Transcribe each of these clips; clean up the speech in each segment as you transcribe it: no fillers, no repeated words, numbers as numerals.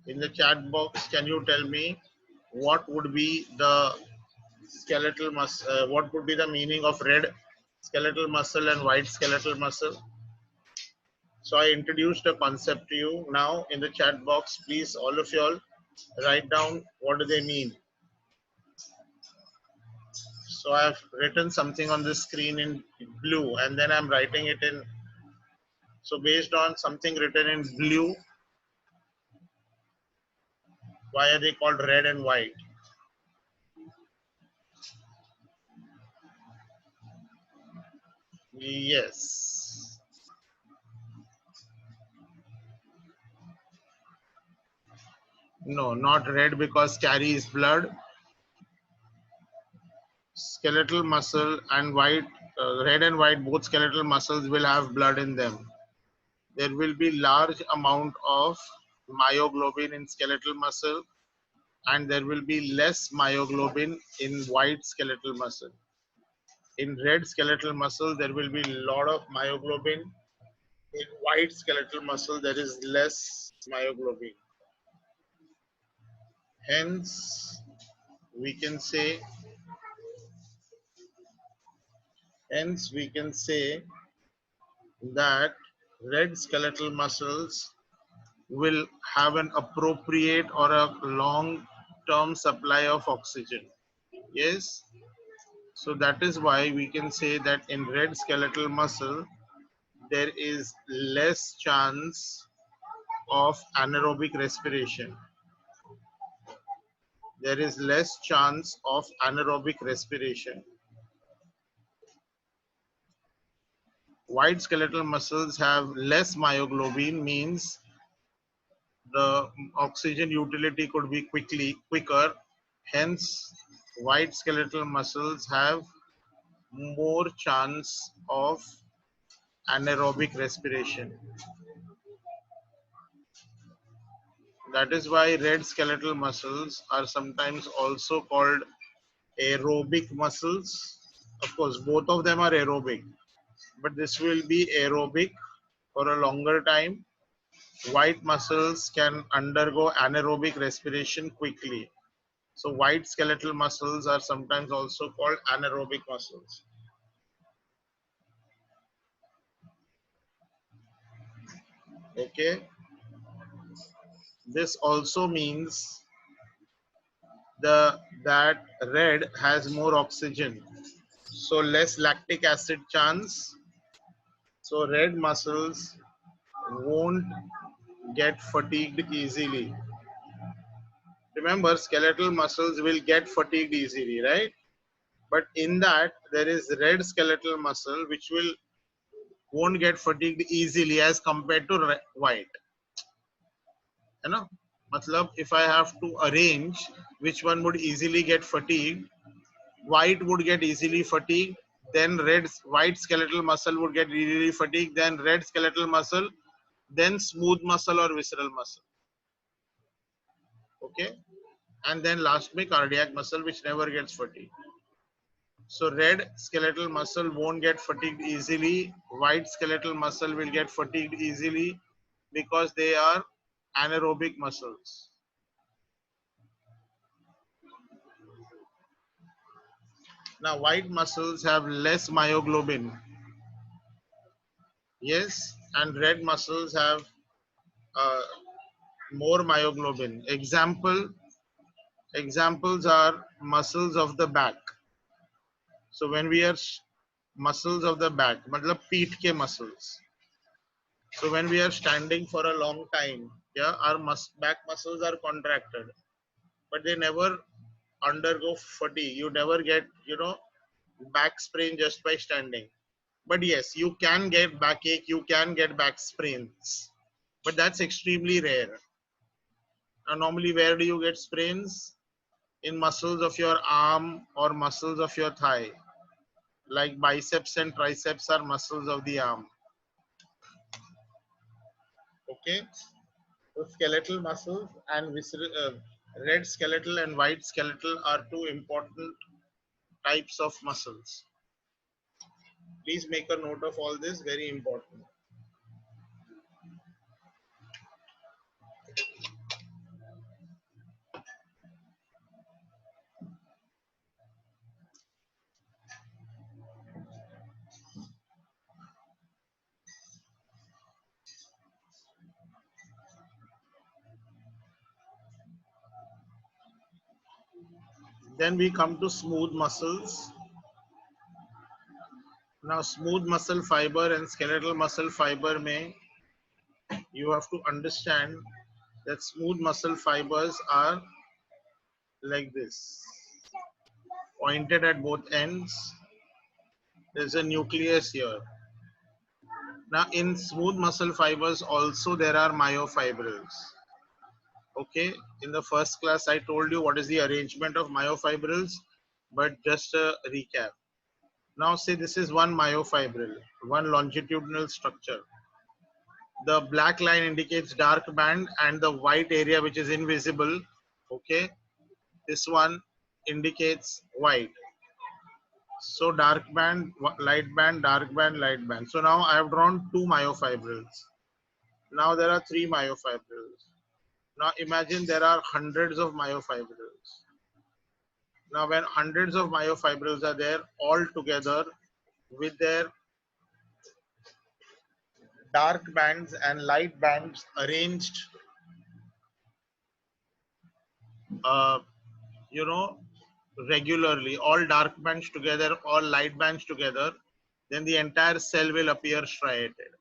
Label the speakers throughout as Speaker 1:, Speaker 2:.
Speaker 1: In the chat box, can you tell me what would be the skeletal muscle? What would be the meaning of red skeletal muscle and white skeletal muscle? So I introduced a concept to you. Now in the chat box, please all of y'all write down what do they mean. So I have written something on the screen in blue and then I'm writing it in. So based on something written in blue, why are they called red and white? Yes. No, not red because carries blood. Skeletal muscle and white, red and white, both skeletal muscles will have blood in them. There will be large amount of myoglobin in skeletal muscle and there will be less myoglobin in white skeletal muscle. In red skeletal muscle, there will be a lot of myoglobin. In white skeletal muscle, there is less myoglobin. Hence, we can say, that red skeletal muscles will have an appropriate or a long term supply of oxygen. Yes. So that is why we can say that in red skeletal muscle, there is less chance of anaerobic respiration. There is less chance of anaerobic respiration. White skeletal muscles have less myoglobin, means the oxygen utility could be quicker. Hence, white skeletal muscles have more chance of anaerobic respiration. That is why red skeletal muscles are sometimes also called aerobic muscles. Of course, both of them are aerobic, but this will be aerobic for a longer time. White muscles can undergo anaerobic respiration quickly. So white skeletal muscles are sometimes also called anaerobic muscles. Okay. This also means that red has more oxygen, so less lactic acid chance. So red muscles won't get fatigued easily. Remember, skeletal muscles will get fatigued easily, right? But in that, there is red skeletal muscle which won't get fatigued easily as compared to white. You know, matlab, if I have to arrange which one would easily get fatigued, white would get easily fatigued, then white skeletal muscle would get easily fatigued, then red skeletal muscle, then smooth muscle or visceral muscle. Okay, and then last में cardiac muscle which never gets fatigued. So red skeletal muscle won't get fatigued easily. White skeletal muscle will get fatigued easily because they are anaerobic muscles. Now white muscles have less myoglobin. Yes, and red muscles have uh, more myoglobin. Examples are muscles of the back. So when we are muscles of the back, matlab peeth ke muscles. So when we are standing for a long time, yeah, our back muscles are contracted, but they never undergo fatigue. You never get, back sprain just by standing. But yes, you can get backache, you can get back sprains, but that's extremely rare. Now, normally, where do you get sprains? In muscles of your arm or muscles of your thigh. Like biceps and triceps are muscles of the arm. Okay, so skeletal muscles and red skeletal and white skeletal are two important types of muscles. Please make a note of all this, very important. Then we come to smooth muscles. Now, smooth muscle fiber and skeletal muscle fiber may, you have to understand that smooth muscle fibers are like this, pointed at both ends. There's a nucleus here. Now, in smooth muscle fibers also there are myofibrils. Okay, in the first class I told you what is the arrangement of myofibrils, but just a recap. Now say this is one myofibril, one longitudinal structure. The black line indicates dark band and the white area which is invisible, okay, this one indicates white. So dark band, light band, dark band, light band. So now I have drawn two myofibrils. Now there are three myofibrils. Now imagine there are hundreds of myofibrils. Now when hundreds of myofibrils are there all together with their dark bands and light bands arranged, uh, you know, regularly, all dark bands together, all light bands together, then the entire cell will appear striated.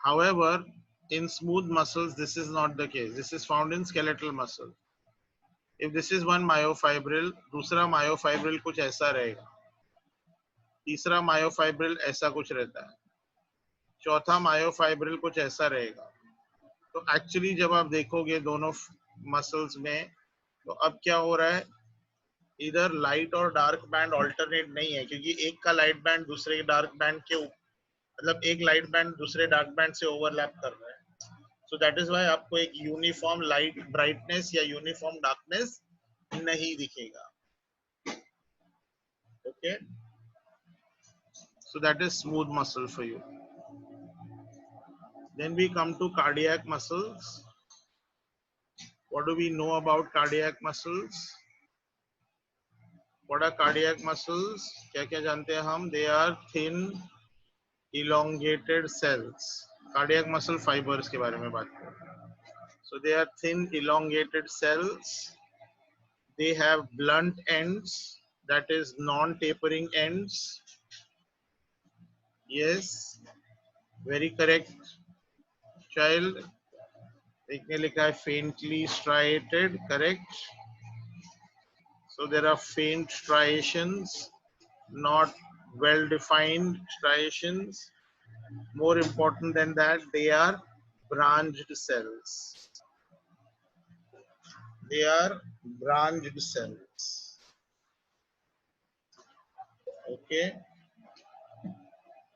Speaker 1: However, in smooth muscles, this is not the case. This is found in skeletal muscle. If this is one myofibril, दूसरा myofibril कुछ ऐसा रहेगा, तीसरा myofibril ऐसा कुछ रहता है, चौथा myofibril कुछ ऐसा रहेगा. तो एक्चुअली जब आप देखोगे दोनों मसल्स में, तो अब क्या हो रहा है, इधर लाइट और डार्क बैंड ऑल्टरनेट नहीं है, क्योंकि एक का लाइट बैंड दूसरे डार्क बैंड के, मतलब एक लाइट बैंड दूसरे डार्क बैंड से ओवरलैप कर रहा है. सो दैट इज व्हाई आपको एक यूनिफॉर्म लाइट ब्राइटनेस या यूनिफॉर्म डार्कनेस नहीं दिखेगा. Okay, so that is smooth muscle for you. Then we come to cardiac muscles. What do we know about cardiac muscles? What are cardiac muscles? क्या क्या जानते हैं हम? They are thin elongated cells. Cardiac muscle fibres के बारे में बात करें. So they are thin elongated cells. They have blunt ends, that is non-tapering ends. Yes, very correct, child. देखने लिखा है faintly striated, correct. So there are faint striations, not well-defined striations. More important than that, they are branched cells. They are branched cells. Okay,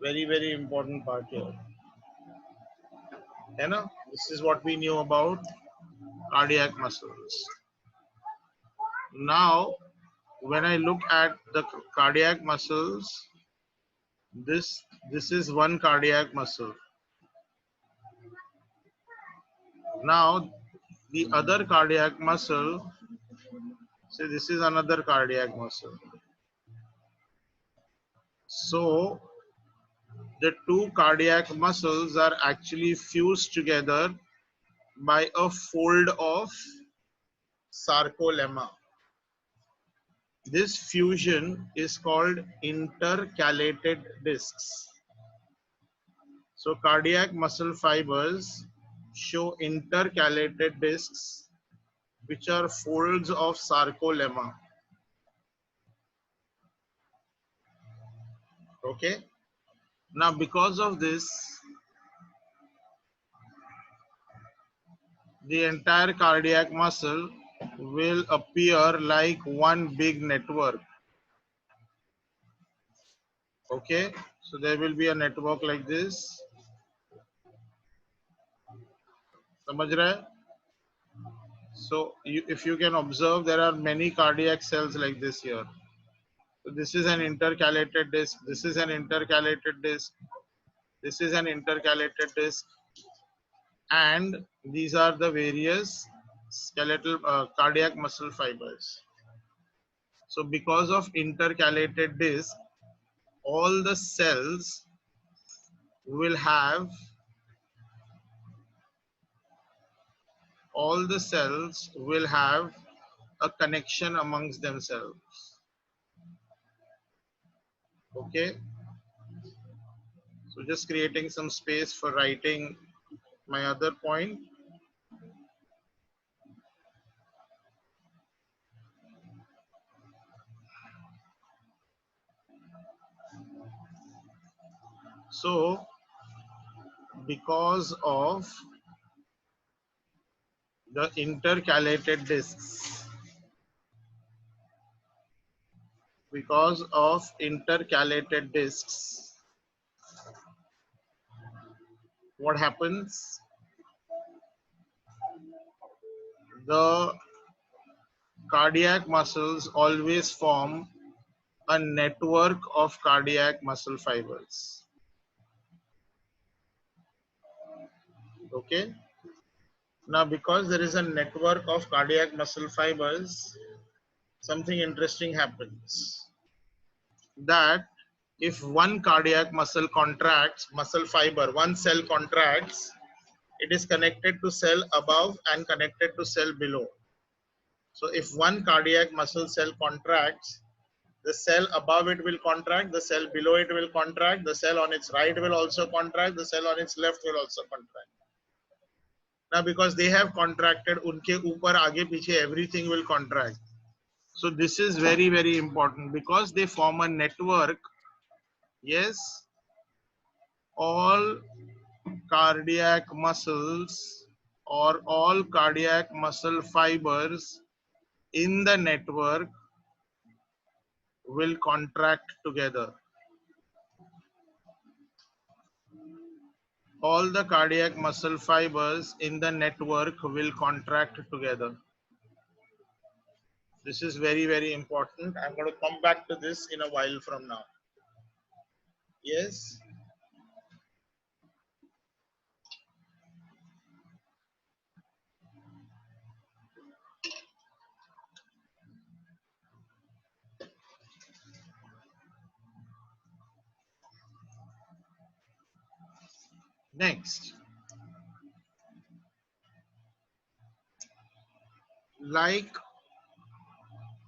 Speaker 1: very important part here. You know, this is what we knew about cardiac muscles. Now, when I look at the cardiac muscles, this is one cardiac muscle. Now, the other cardiac muscle, say this is another cardiac muscle. So, the two cardiac muscles are actually fused together by a fold of sarcolemma. This fusion is called intercalated discs. So cardiac muscle fibers show intercalated discs, which are folds of sarcolemma. Okay. Now because of this, the entire cardiac muscle will appear like one big network. Okay, so there will be a network like this. समझ रहे हैं? So if you can observe, there are many cardiac cells like this here. So this is an intercalated disc. This is an intercalated disc. This is an intercalated disc, and these are the various skeletal cardiac muscle fibers. So because of intercalated disc, all the cells will have a connection amongst themselves. Okay, so just creating some space for writing my other point. So because of the intercalated discs, because of intercalated discs, what happens? The cardiac muscles always form a network of cardiac muscle fibers. Okay. Now, because there is a network of cardiac muscle fibers, something interesting happens. That if one cardiac muscle contracts, muscle fiber, one cell contracts, it is connected to cell above and connected to cell below. So if one cardiac muscle cell contracts, the cell above it will contract, the cell below it will contract, the cell on its right will also contract, the cell on its left will also contract. Now because they have contracted, unke upar aage piche everything will contract. So this is very, very important because they form a network. Yes, all cardiac muscles or all cardiac muscle fibers in the network will contract together. All the cardiac muscle fibers in the network will contract together. This is very, very important. I'm going to come back to this in a while from now. Yes. Next, like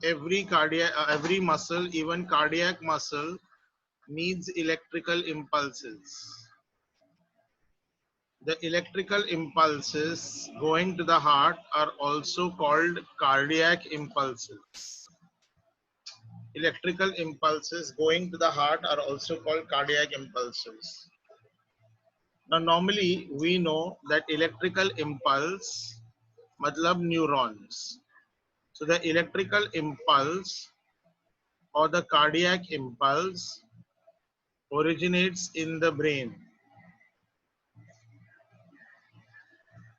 Speaker 1: every muscle, even cardiac muscle, needs electrical impulses. The electrical impulses going to the heart are also called cardiac impulses. Electrical impulses going to the heart are also called cardiac impulses. Now, normally we know that electrical impulse, matlab neurons. So the electrical impulse or the cardiac impulse originates in the brain.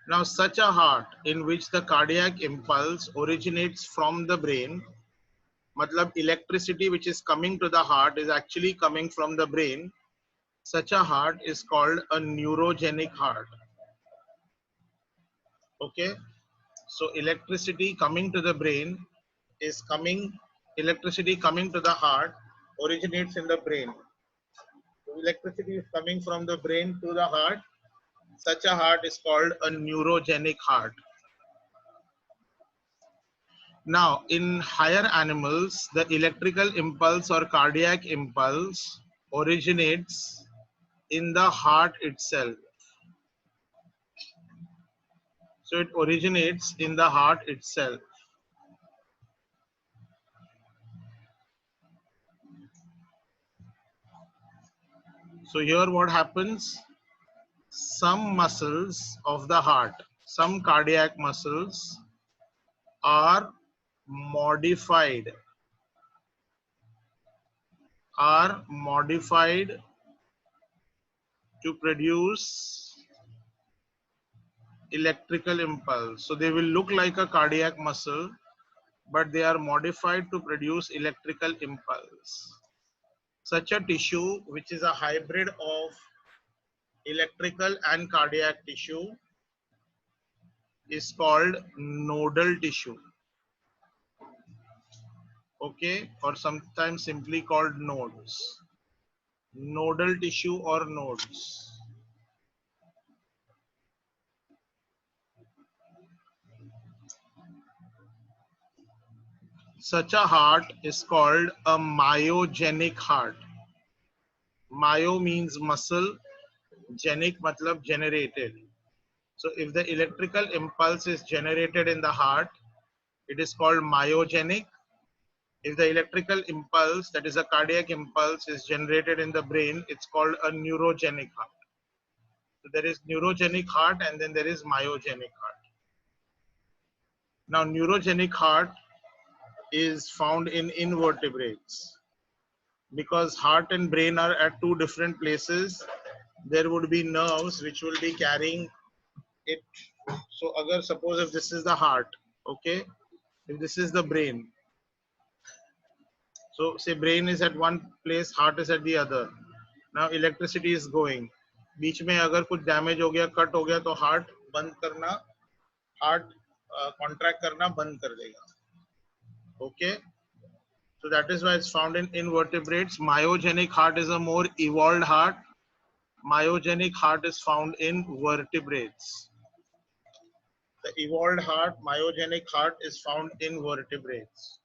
Speaker 1: Now, such a heart in which the cardiac impulse originates from the brain, matlab electricity which is coming to the heart is actually coming from the brain, such a heart is called a neurogenic heart. Okay, so electricity coming to the brain is electricity coming to the heart originates in the brain. So electricity is coming from the brain to the heart. Such a heart is called a neurogenic heart. Now, in higher animals, the electrical impulse or cardiac impulse originates in the heart itself. So it originates in the heart itself. So here what happens? Some muscles of the heart, some cardiac muscles are modified, to produce electrical impulse. So they will look like a cardiac muscle, but they are modified to produce electrical impulse. Such a tissue, which is a hybrid of electrical and cardiac tissue, is called nodal tissue. Okay, or sometimes simply called nodes. Nodal tissue or nodes. Such a heart is called a myogenic heart. Myo means muscle, genic matlab generated. So if the electrical impulse is generated in the heart, it is called myogenic. If the electrical impulse, that is a cardiac impulse, is generated in the brain, it's called a neurogenic heart. So there is neurogenic heart and then there is myogenic heart. Now neurogenic heart is found in invertebrates. Because heart and brain are at two different places, there would be nerves which will be carrying it. So agar suppose if this is the heart, okay, if this is the brain, so say brain is at one place, heart is at the other. Now electricity is going. बीच में अगर कुछ damage हो गया, cut हो गया, तो heart बंद करना, हार्ट कॉन्ट्रैक्ट करना बंद कर देगा. Okay, so that is why it's found in invertebrates. Myogenic heart is a more evolved heart. Myogenic heart is found in vertebrates. The evolved heart, myogenic heart, is found in vertebrates.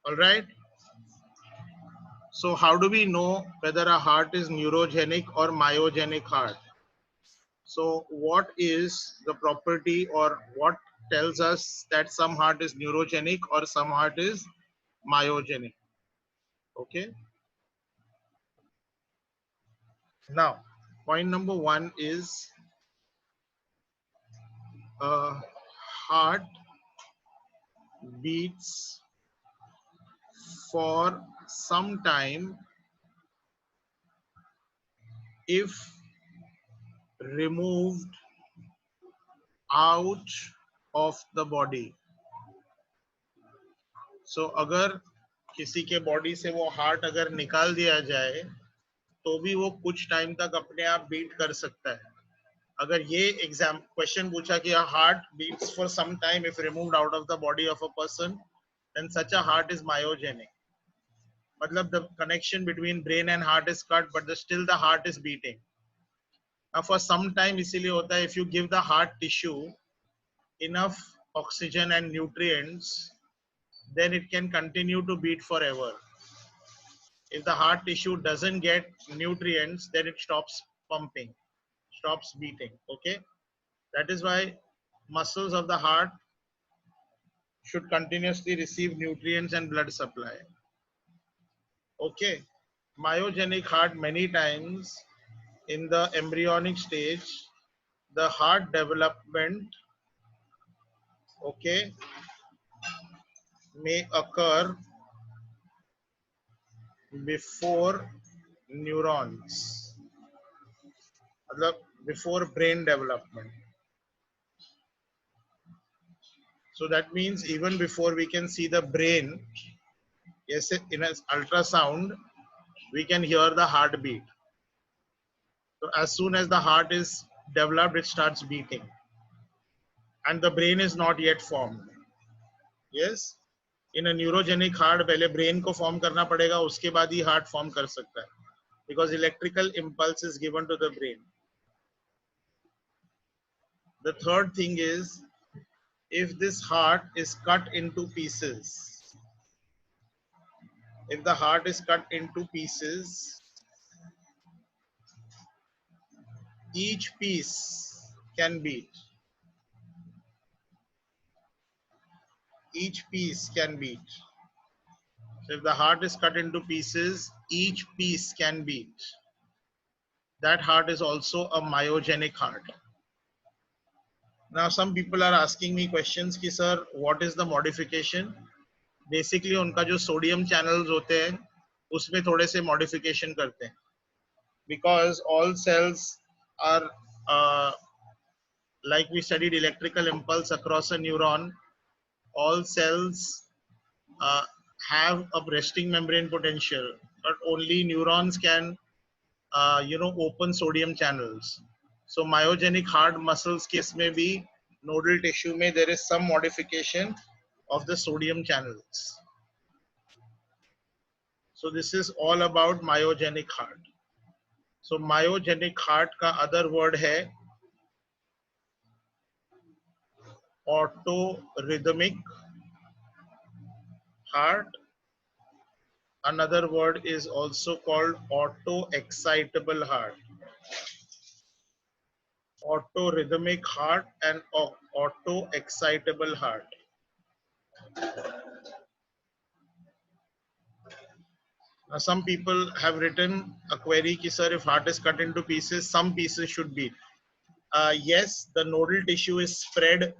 Speaker 1: All right. So how do we know whether a heart is neurogenic or myogenic heart? So what is the property or what tells us that some heart is neurogenic or some heart is myogenic? Okay. Now, point number one is heart beats for some time if removed out of the body. So अगर किसी के body से वो heart अगर निकाल दिया जाए तो भी वो कुछ टाइम तक अपने आप बीट कर सकता है. अगर ये एग्जाम क्वेश्चन पूछा कि heart beats for some time if removed out of the body of a person, then such a heart is myogenic. मतलब the connection between brain and heart is cut, but still the heart is beating. Now for some time इसीलिए होता है, if you give the heart tissue enough oxygen and nutrients, then it can continue to beat forever. If the heart tissue doesn't get nutrients, then it stops pumping, stops beating. Okay, that is why muscles of the heart should continuously receive nutrients and blood supply. Okay, myogenic heart, many times in the embryonic stage, the heart development, okay, may occur before neurons, before brain development. So that means even before we can see the brain, yes, in an ultrasound, we can hear the heartbeat. So as soon as the heart is developed, it starts beating. And the brain is not yet formed. Yes? In a neurogenic heart, पहले brain को form करना पड़ेगा, उसके बाद ही heart form कर सकता है. Because electrical impulse is given to the brain. The third thing is, if this heart is cut into pieces, if the heart is cut into pieces, each piece can beat. Each piece can beat. So if the heart is cut into pieces, each piece can beat. That heart is also a myogenic heart. Now some people are asking me questions कि sir, what is the modification? Basically उनका जो sodium channels होते हैं उसमें थोड़े से modification करते हैं. Because all cells are like we studied electrical impulse across a neuron, all cells uh, have a resting membrane potential, but only neurons can, open sodium channels. So myogenic heart muscles case may be nodal tissue may there is some modification of the sodium channels. So this is all about myogenic heart. So myogenic heart का other word है autorhythmic heart. Another word is also called auto-excitable heart. Autorhythmic heart and auto-excitable heart. Now, some people have written a query ki sir, if heart is cut into pieces, some pieces should beat. Yes, the nodal tissue is spread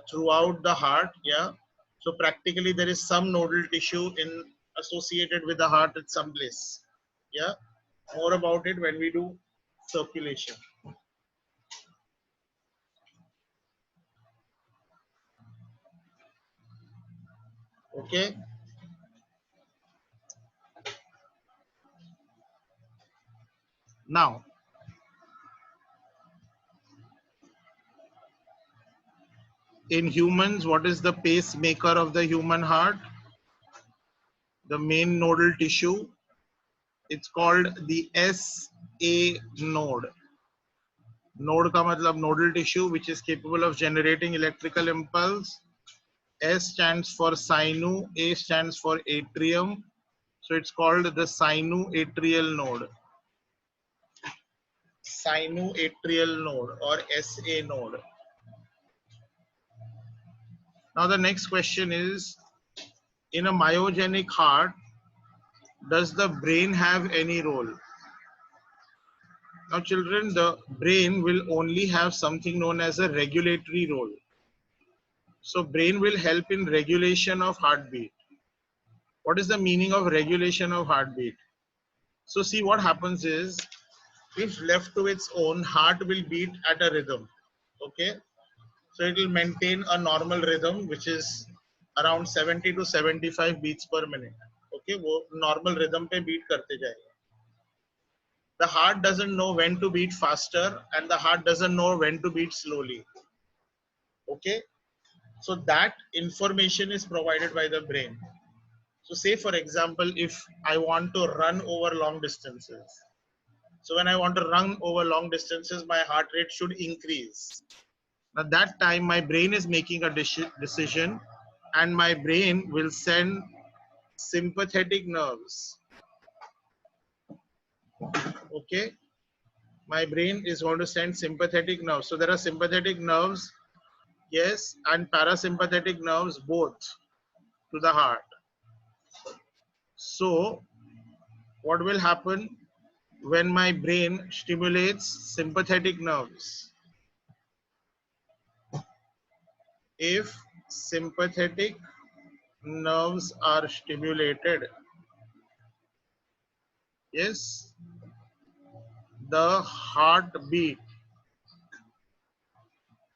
Speaker 1: throughout the heart. Yeah. So practically there is some nodal tissue in associated with the heart at some place. Yeah. More about it when we do circulation. Okay. Now, in humans, what is the pacemaker of the human heart? The main nodal tissue. It's called the SA node. Node का मतलब nodal tissue which is capable of generating electrical impulse. S stands for sinu, A stands for atrium. So it's called the sinuatrial node. Sinuatrial node or SA node. Now the next question is, in a myogenic heart, does the brain have any role? Now children, the brain will only have something known as a regulatory role. So brain will help in regulation of heartbeat. What is the meaning of regulation of heartbeat? So see, what happens is, if left to its own, heart will beat at a rhythm. Okay. So it will maintain a normal rhythm which is around 70 to 75 beats per minute. Okay, वो normal rhythm पे beat करते जाएगा. The heart doesn't know when to beat faster and the heart doesn't know when to beat slowly. Okay, so that information is provided by the brain. So say for example, if I want to run over long distances. So when I want to run over long distances, my heart rate should increase. At that time, my brain is making a decision and my brain will send sympathetic nerves. Okay. My brain is going to send sympathetic nerves. So there are sympathetic nerves, yes, and parasympathetic nerves both to the heart. So what will happen when my brain stimulates sympathetic nerves? If sympathetic nerves are stimulated, yes, the heartbeat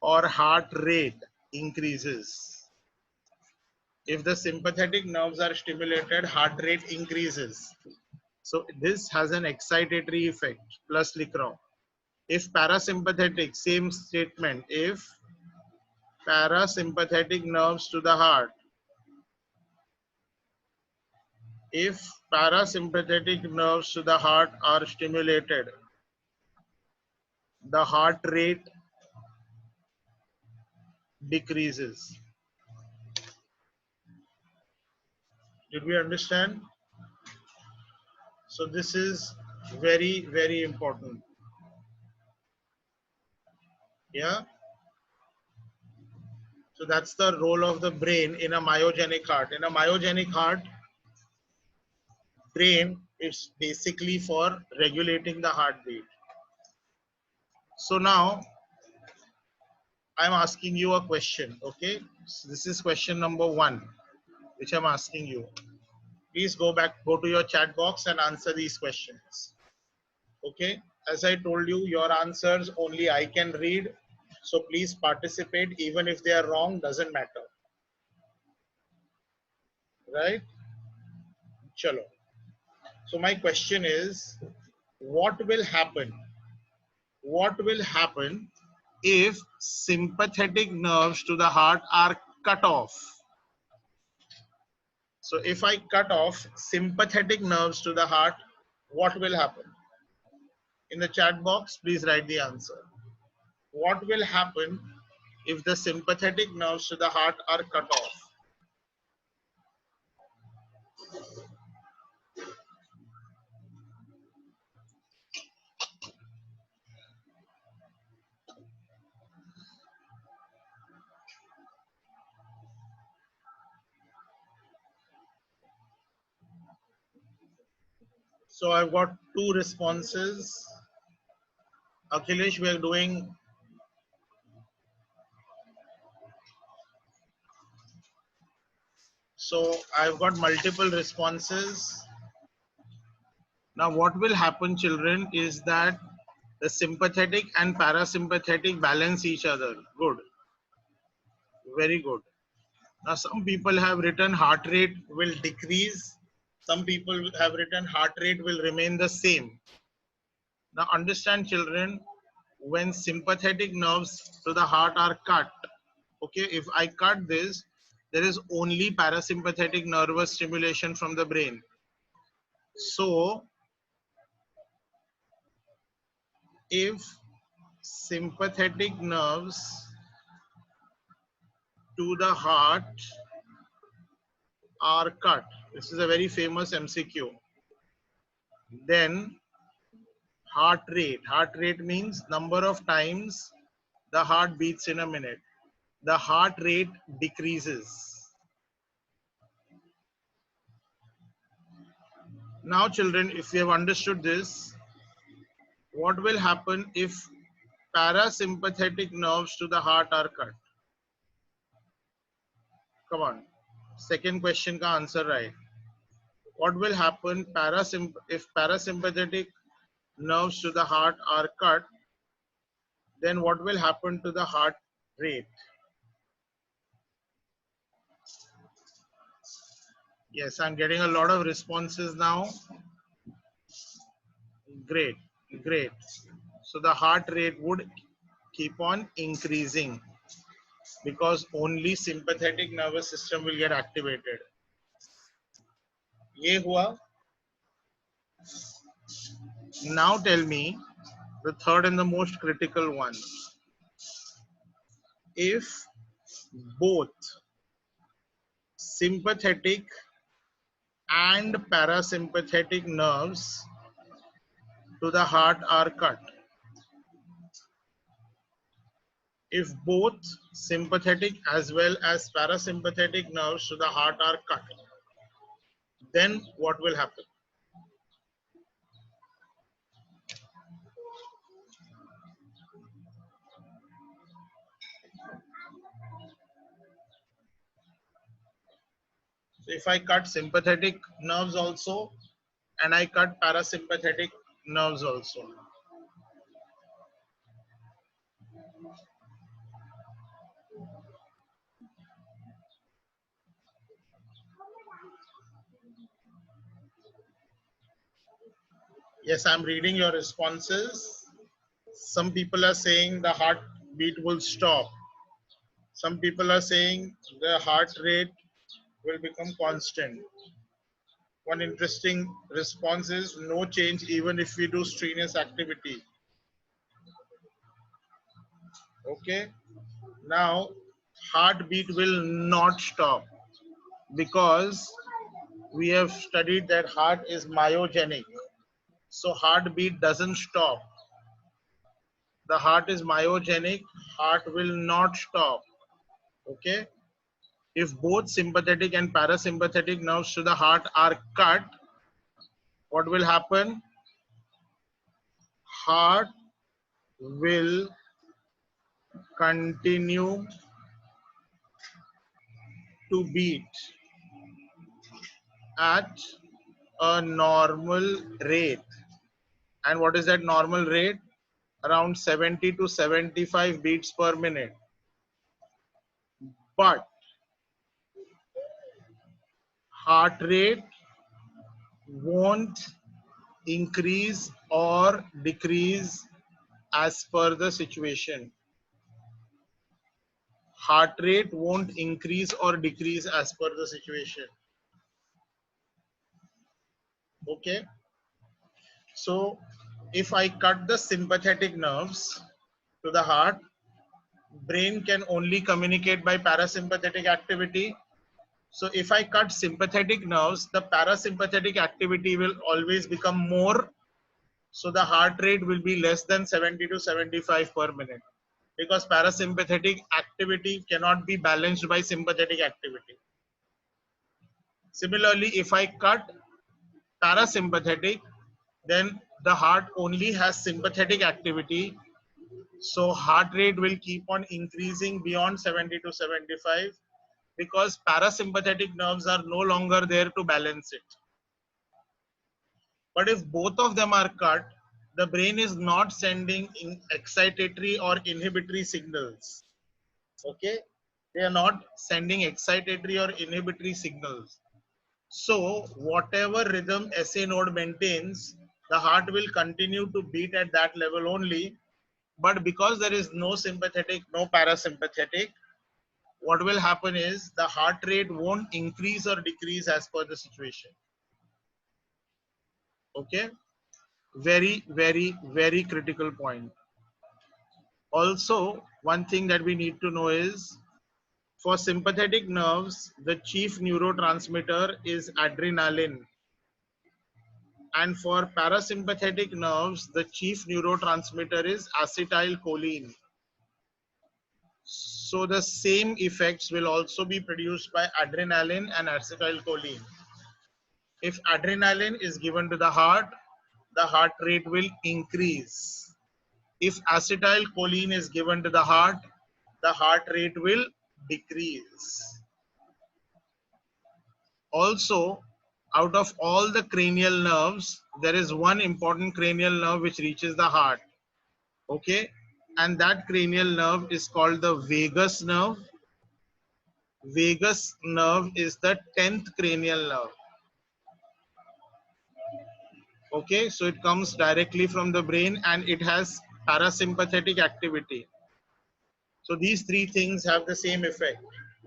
Speaker 1: or heart rate increases. If the sympathetic nerves are stimulated, heart rate increases. So this has an excitatory effect. Plus लिख रहा हूं. If parasympathetic, same statement. If parasympathetic nerves to the heart, if parasympathetic nerves to the heart are stimulated, the heart rate decreases. Did we understand? So this is very, very important. Yeah. So that's the role of the brain in a myogenic heart. In a myogenic heart, brain is basically for regulating the heartbeat. So now I'm asking you a question. Okay. So this is question number 1, which I'm asking you. Please go to your chat box and answer these questions. Okay. As I told you, your answers only I can read. So please participate, even if they are wrong, doesn't matter. Right? Chalo. So my question is, what will happen? What will happen if sympathetic nerves to the heart are cut off? So if I cut off sympathetic nerves to the heart, what will happen? In the chat box, please write the answer. What will happen if the sympathetic nerves to the heart are cut off? So I've got two responses. Akhilesh, we are doing. So I've got multiple responses. Now what will happen, children, is that the sympathetic and parasympathetic balance each other. Good. Very good. Now some people have written heart rate will decrease. Some people have written heart rate will remain the same. Now understand, children, when sympathetic nerves to the heart are cut, okay, if I cut this, there is only parasympathetic nervous stimulation from the brain. So if sympathetic nerves to the heart are cut, this is a very famous MCQ, then heart rate means number of times the heart beats in a minute. The heart rate decreases. Now children, if you have understood this, what will happen if parasympathetic nerves to the heart are cut? Come on. Second question ka answer right. What will happen if parasympathetic nerves to the heart are cut? Then what will happen to the heart rate? Yes, I'm getting a lot of responses now. Great, great. So the heart rate would keep on increasing because only sympathetic nervous system will get activated. Ye hua. Now tell me the third and the most critical one. If both sympathetic and parasympathetic nerves to the heart are cut, if both sympathetic as well as parasympathetic nerves to the heart are cut, then what will happen? So if I cut sympathetic nerves also and I cut parasympathetic nerves also. Yes, I'm reading your responses. Some people are saying the heartbeat will stop. Some people are saying the heart rate will become constant. One interesting response is no change even if we do strenuous activity. Okay. Now, heartbeat will not stop because we have studied that heart is myogenic. So heartbeat doesn't stop. The heart is myogenic. Heart will not stop. Okay. If both sympathetic and parasympathetic nerves to the heart are cut, what will happen? Heart will continue to beat at a normal rate. And what is that normal rate? around 70 to 75 beats per minute. But heart rate won't increase or decrease as per the situation. Heart rate won't increase or decrease as per the situation. Okay. So if I cut the sympathetic nerves to the heart, brain can only communicate by parasympathetic activity. So if I cut sympathetic nerves, the parasympathetic activity will always become more. So the heart rate will be less than 70 to 75 per minute, because parasympathetic activity cannot be balanced by sympathetic activity. Similarly, if I cut parasympathetic, then the heart only has sympathetic activity. So heart rate will keep on increasing beyond 70 to 75, because parasympathetic nerves are no longer there to balance it. But if both of them are cut, the brain is not sending excitatory or inhibitory signals. Okay, they are not sending excitatory or inhibitory signals. So whatever rhythm SA node maintains, the heart will continue to beat at that level only. But because there is no sympathetic, no parasympathetic, what will happen is the heart rate won't increase or decrease as per the situation. Okay, very, very, very critical point. Also, one thing that we need to know is, for sympathetic nerves, the chief neurotransmitter is adrenaline. And for parasympathetic nerves, the chief neurotransmitter is acetylcholine. So the same effects will also be produced by adrenaline and acetylcholine. If adrenaline is given to the heart rate will increase. If acetylcholine is given to the heart rate will decrease. Also, out of all the cranial nerves, there is one important cranial nerve which reaches the heart. Okay, and that cranial nerve is called the vagus nerve. Vagus nerve is the 10th cranial nerve. Okay, so it comes directly from the brain and it has parasympathetic activity. So these three things have the same effect.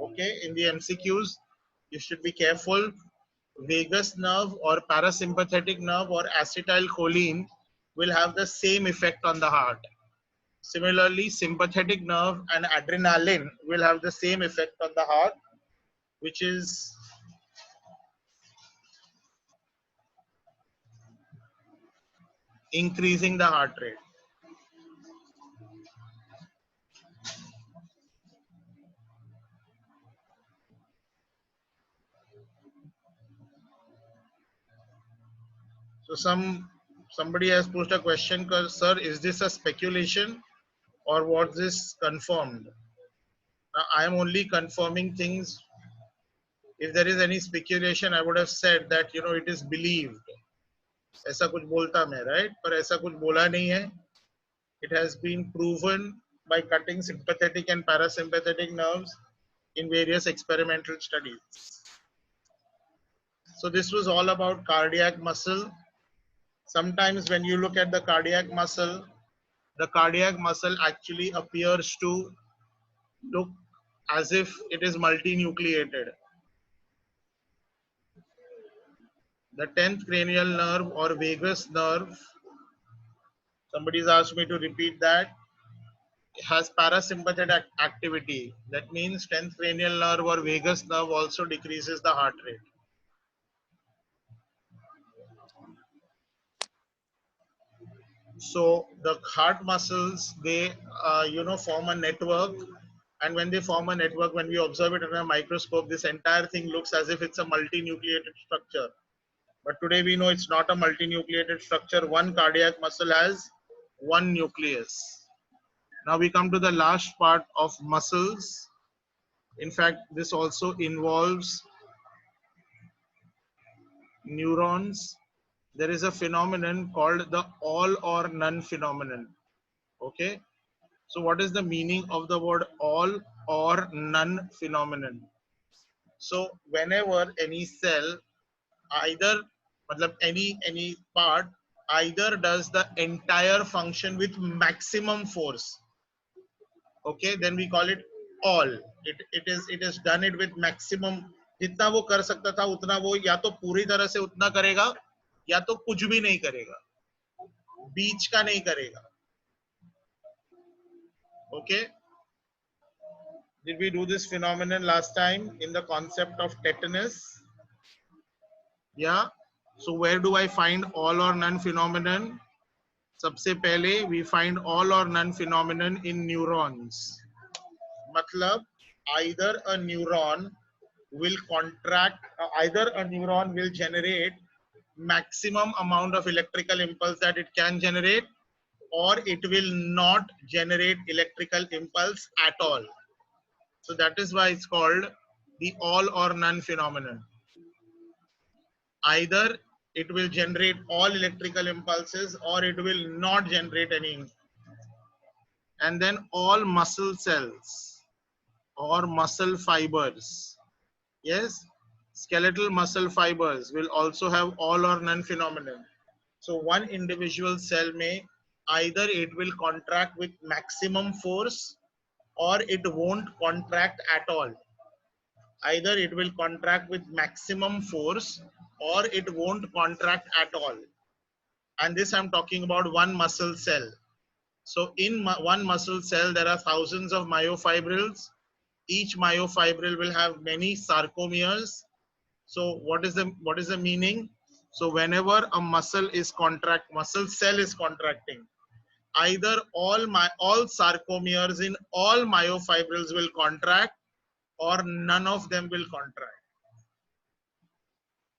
Speaker 1: Okay, in the MCQs, you should be careful. Vagus nerve or parasympathetic nerve or acetylcholine will have the same effect on the heart. Similarly, sympathetic nerve and adrenaline will have the same effect on the heart, which is increasing the heart rate. So somebody has posed a question, sir, is this a speculation or was this confirmed? Now, I am only confirming things. If there is any speculation, I would have said that it is believed. ऐसा कुछ बोलता मैं, right? पर ऐसा कुछ बोला नहीं है. It has been proven by cutting sympathetic and parasympathetic nerves in various experimental studies. So this was all about cardiac muscle. Sometimes when you look at the cardiac muscle actually appears to look as if it is multinucleated. The 10th cranial nerve or vagus nerve, somebody's asked me to repeat that, has parasympathetic activity. That means 10th cranial nerve or vagus nerve also decreases the heart rate. So the heart muscles, they form a network, and when they form a network, when we observe it under a microscope, this entire thing looks as if it's a multinucleated structure. But today we know it's not a multinucleated structure. One cardiac muscle has one nucleus. Now we come to the last part of muscles. In fact, this also involves neurons. There is a phenomenon called the all or none phenomenon. Okay. So what is the meaning of the word all or none phenomenon? So whenever any cell either matlab any part either does the entire function with maximum force, okay, then we call it all. It is done it with maximum. जितना वो कर सकता था उतना वो या तो पूरी तरह से उतना करेगा या तो कुछ भी नहीं करेगा, बीच का नहीं करेगा. Okay, did we do this phenomenon last time in the concept of tetanus? Yeah. So where do I find all or none phenomenon? सबसे पहले we find all or none phenomenon in neurons. मतलब either a neuron will contract, either a neuron will generate maximum amount of electrical impulse that it can generate, or it will not generate electrical impulse at all. So that is why it's called the all or none phenomenon. Either it will generate all electrical impulses or it will not generate any. And then all muscle cells or muscle fibers, yes, skeletal muscle fibers will also have all or none phenomenon. So one individual cell may either it will contract with maximum force or it won't contract at all. Either it will contract with maximum force or it won't contract at all. And this I'm talking about one muscle cell. So in one muscle cell, there are thousands of myofibrils. Each myofibril will have many sarcomeres. So what is the meaning? So whenever a muscle cell is contracting, either all sarcomeres in all myofibrils will contract or none of them will contract.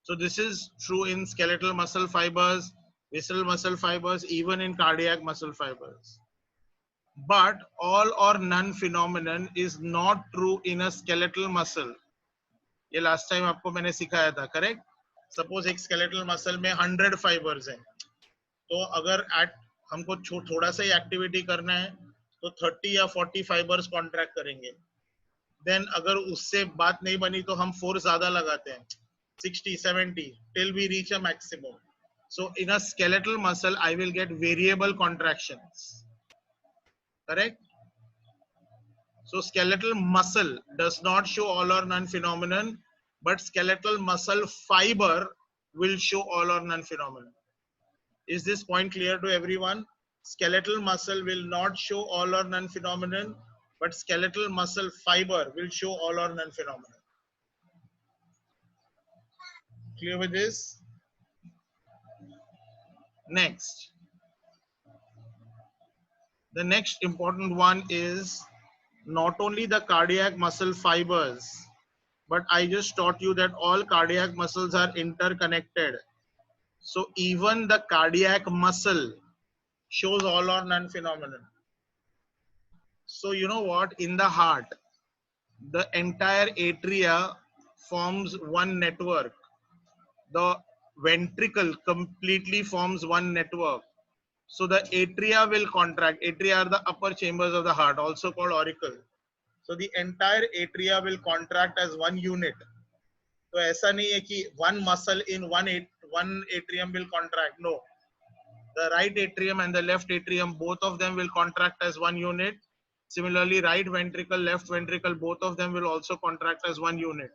Speaker 1: So this is true in skeletal muscle fibers, visceral muscle fibers, even in cardiac muscle fibers. But all or none phenomenon is not true in a skeletal muscle. ये last time आपको मैंने सिखाया था, correct? Suppose एक skeletal muscle में 100 fibres हैं, तो अगर हमको थोड़ा सा ही एक्टिविटी करना है तो 30 या 40 फाइबर्स कॉन्ट्रैक्ट करेंगे. देन अगर उससे बात नहीं बनी तो हम फोर्स ज्यादा लगाते हैं, 60, 70 till we reach a maximum. So in a skeletal muscle I will get variable contractions, correct? So skeletal muscle does not show all or none phenomenon, but skeletal muscle fiber will show all or none phenomenon. Is this point clear to everyone? Skeletal muscle will not show all or none phenomenon, but skeletal muscle fiber will show all or none phenomenon. Clear with this? Next. The next important one is not only the cardiac muscle fibers, but I just taught you that all cardiac muscles are interconnected. So even the cardiac muscle shows all or none phenomenon. So you know what? In the heart, the entire atria forms one network. The ventricle completely forms one network. So the atria will contract. Atria are the upper chambers of the heart, also called auricle. So the entire atria will contract as one unit. तो ऐसा नहीं है कि one muscle in one atrium will contract. No, the right atrium and the left atrium, both of them will contract as one unit. Similarly, right ventricle, left ventricle, both of them will also contract as one unit.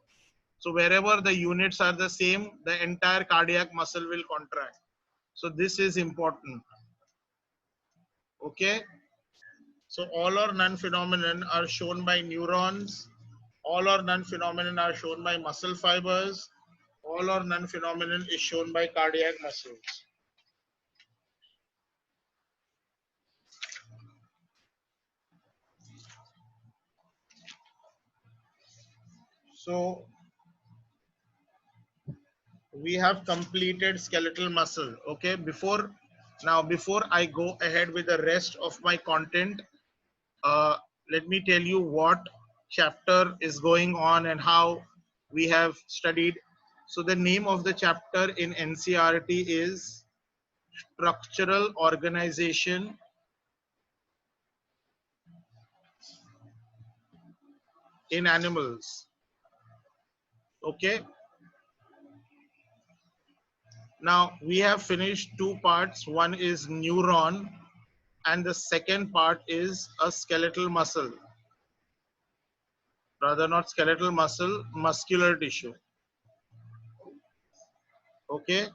Speaker 1: So wherever the units are the same, the entire cardiac muscle will contract. So this is important. Okay. So all or none phenomenon are shown by neurons. All or none phenomenon are shown by muscle fibers. All or none phenomenon is shown by cardiac muscles. So we have completed skeletal muscle. Okay, before I go ahead with the rest of my content, let me tell you what chapter is going on and how we have studied. So the name of the chapter in NCERT is Structural Organization in animals. Okay. Now we have finished two parts. One is neuron and the second part is a skeletal muscle. Rather not skeletal muscle, muscular tissue. Okay.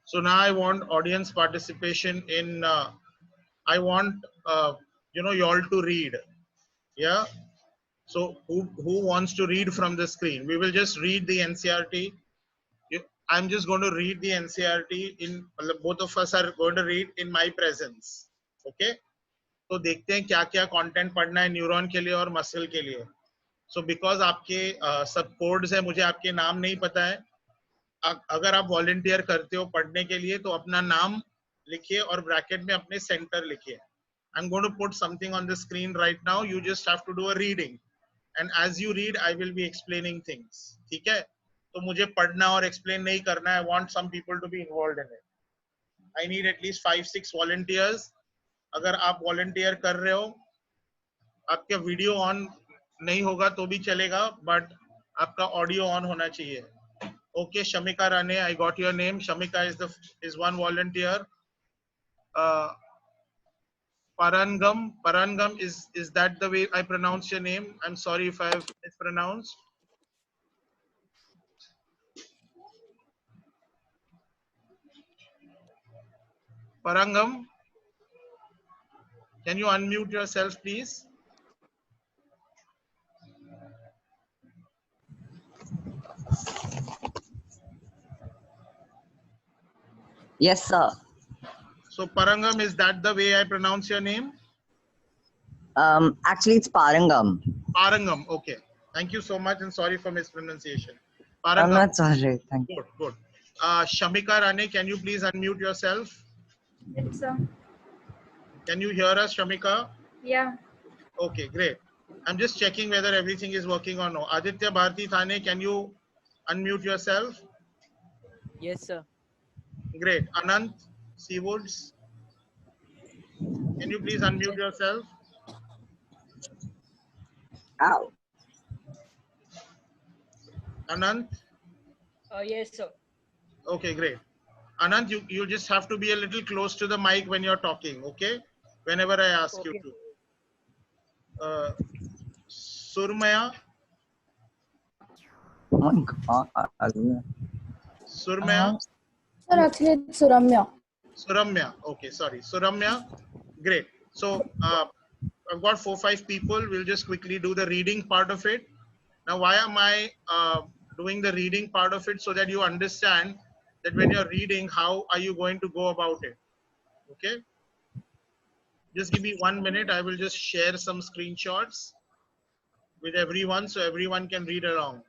Speaker 1: So now I want audience participation in, I want, you all to read. Yeah. So who wants to read from the screen? We will just read the NCRT. I'm just going to read the NCRT in, both of us are going to read in my presence. Okay. तो देखते हैं क्या क्या content पढ़ना है neuron के लिए और मसल के लिए. सो बिकॉज आपके सब कोड्स है, मुझे आपके नाम नहीं पता है. अगर आप वॉलंटियर करते हो पढ़ने के लिए तो अपना नाम लिखिए और ब्रैकेट में अपने सेंटर लिखिए. I am going to put something on the screen right now. You just have to do a reading and as you read I will be explaining things. ठीक है. तो मुझे पढ़ना और एक्सप्लेन नहीं करना है. I want some people to be involved in it. I need at least 5-6 volunteers. अगर आप वॉलंटियर कर रहे हो, आपका वीडियो ऑन नहीं होगा तो भी चलेगा, बट आपका ऑडियो ऑन होना चाहिए. Okay, Shamika Rane, I got your name. Shamika is one volunteer. Parangam is that the way I pronounce your name? I'm sorry if I have mispronounced. Parangam, can you unmute yourself, please?
Speaker 2: Yes, sir.
Speaker 1: So Parangam, is that the way I pronounce your name?
Speaker 2: Actually, it's Parangam.
Speaker 1: Parangam, okay. Thank you so much and sorry for mispronunciation.
Speaker 2: I'm
Speaker 1: Parangam,
Speaker 2: not sorry. Thank you.
Speaker 1: good. Shamika Rane, can you please unmute yourself?
Speaker 3: Yes, sir.
Speaker 1: Can you hear us, Shamika?
Speaker 3: Yeah.
Speaker 1: Okay, great. I'm just checking whether everything is working or no. Aditya Bharti Thane, can you unmute yourself?
Speaker 4: Yes, sir.
Speaker 1: Great. Anant Seawoods, can you please unmute yourself?
Speaker 2: Ow.
Speaker 1: Anant?
Speaker 4: Yes, sir.
Speaker 1: Okay, great. Anant, you just have to be a little close to the mic when you're talking, okay? Whenever I ask you
Speaker 4: Okay.
Speaker 1: to. Surmaya?
Speaker 2: Oh my God.
Speaker 1: Surmaya?
Speaker 3: Sir, actually, it's Suramya.
Speaker 1: Suramya. Okay, sorry. Suramya. Great. So I've got 4-5 people. We'll just quickly do the reading part of it. Now, why am I doing the reading part of it? So that you understand that when you're reading, how are you going to go about it? Okay. Just give me 1 minute. I will just share some screenshots with everyone so everyone can read along.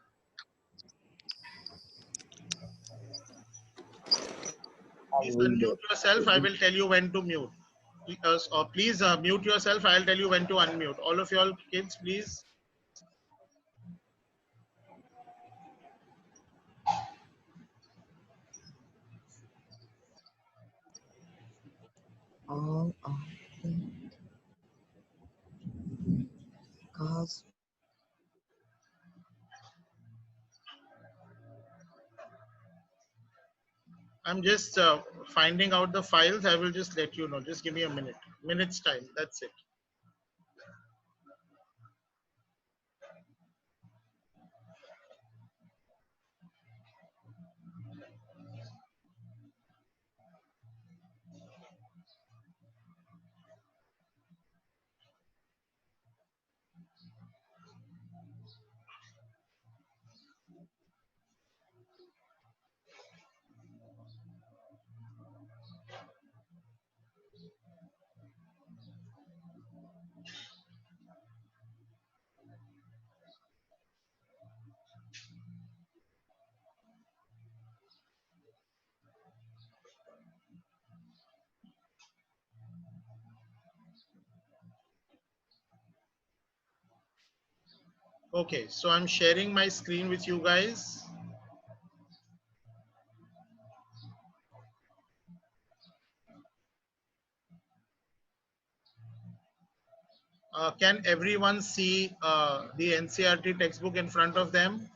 Speaker 1: Please unmute yourself. I will tell you when to mute. Please mute yourself. I'll tell you when to unmute. All of y'all kids, please.
Speaker 2: All of it. Cause
Speaker 1: I'm just finding out the files. I will just let you know. Just give me a minute. Minute's time. That's it. Okay, so I'm sharing my screen with you guys. Can everyone see the NCERT textbook in front of them?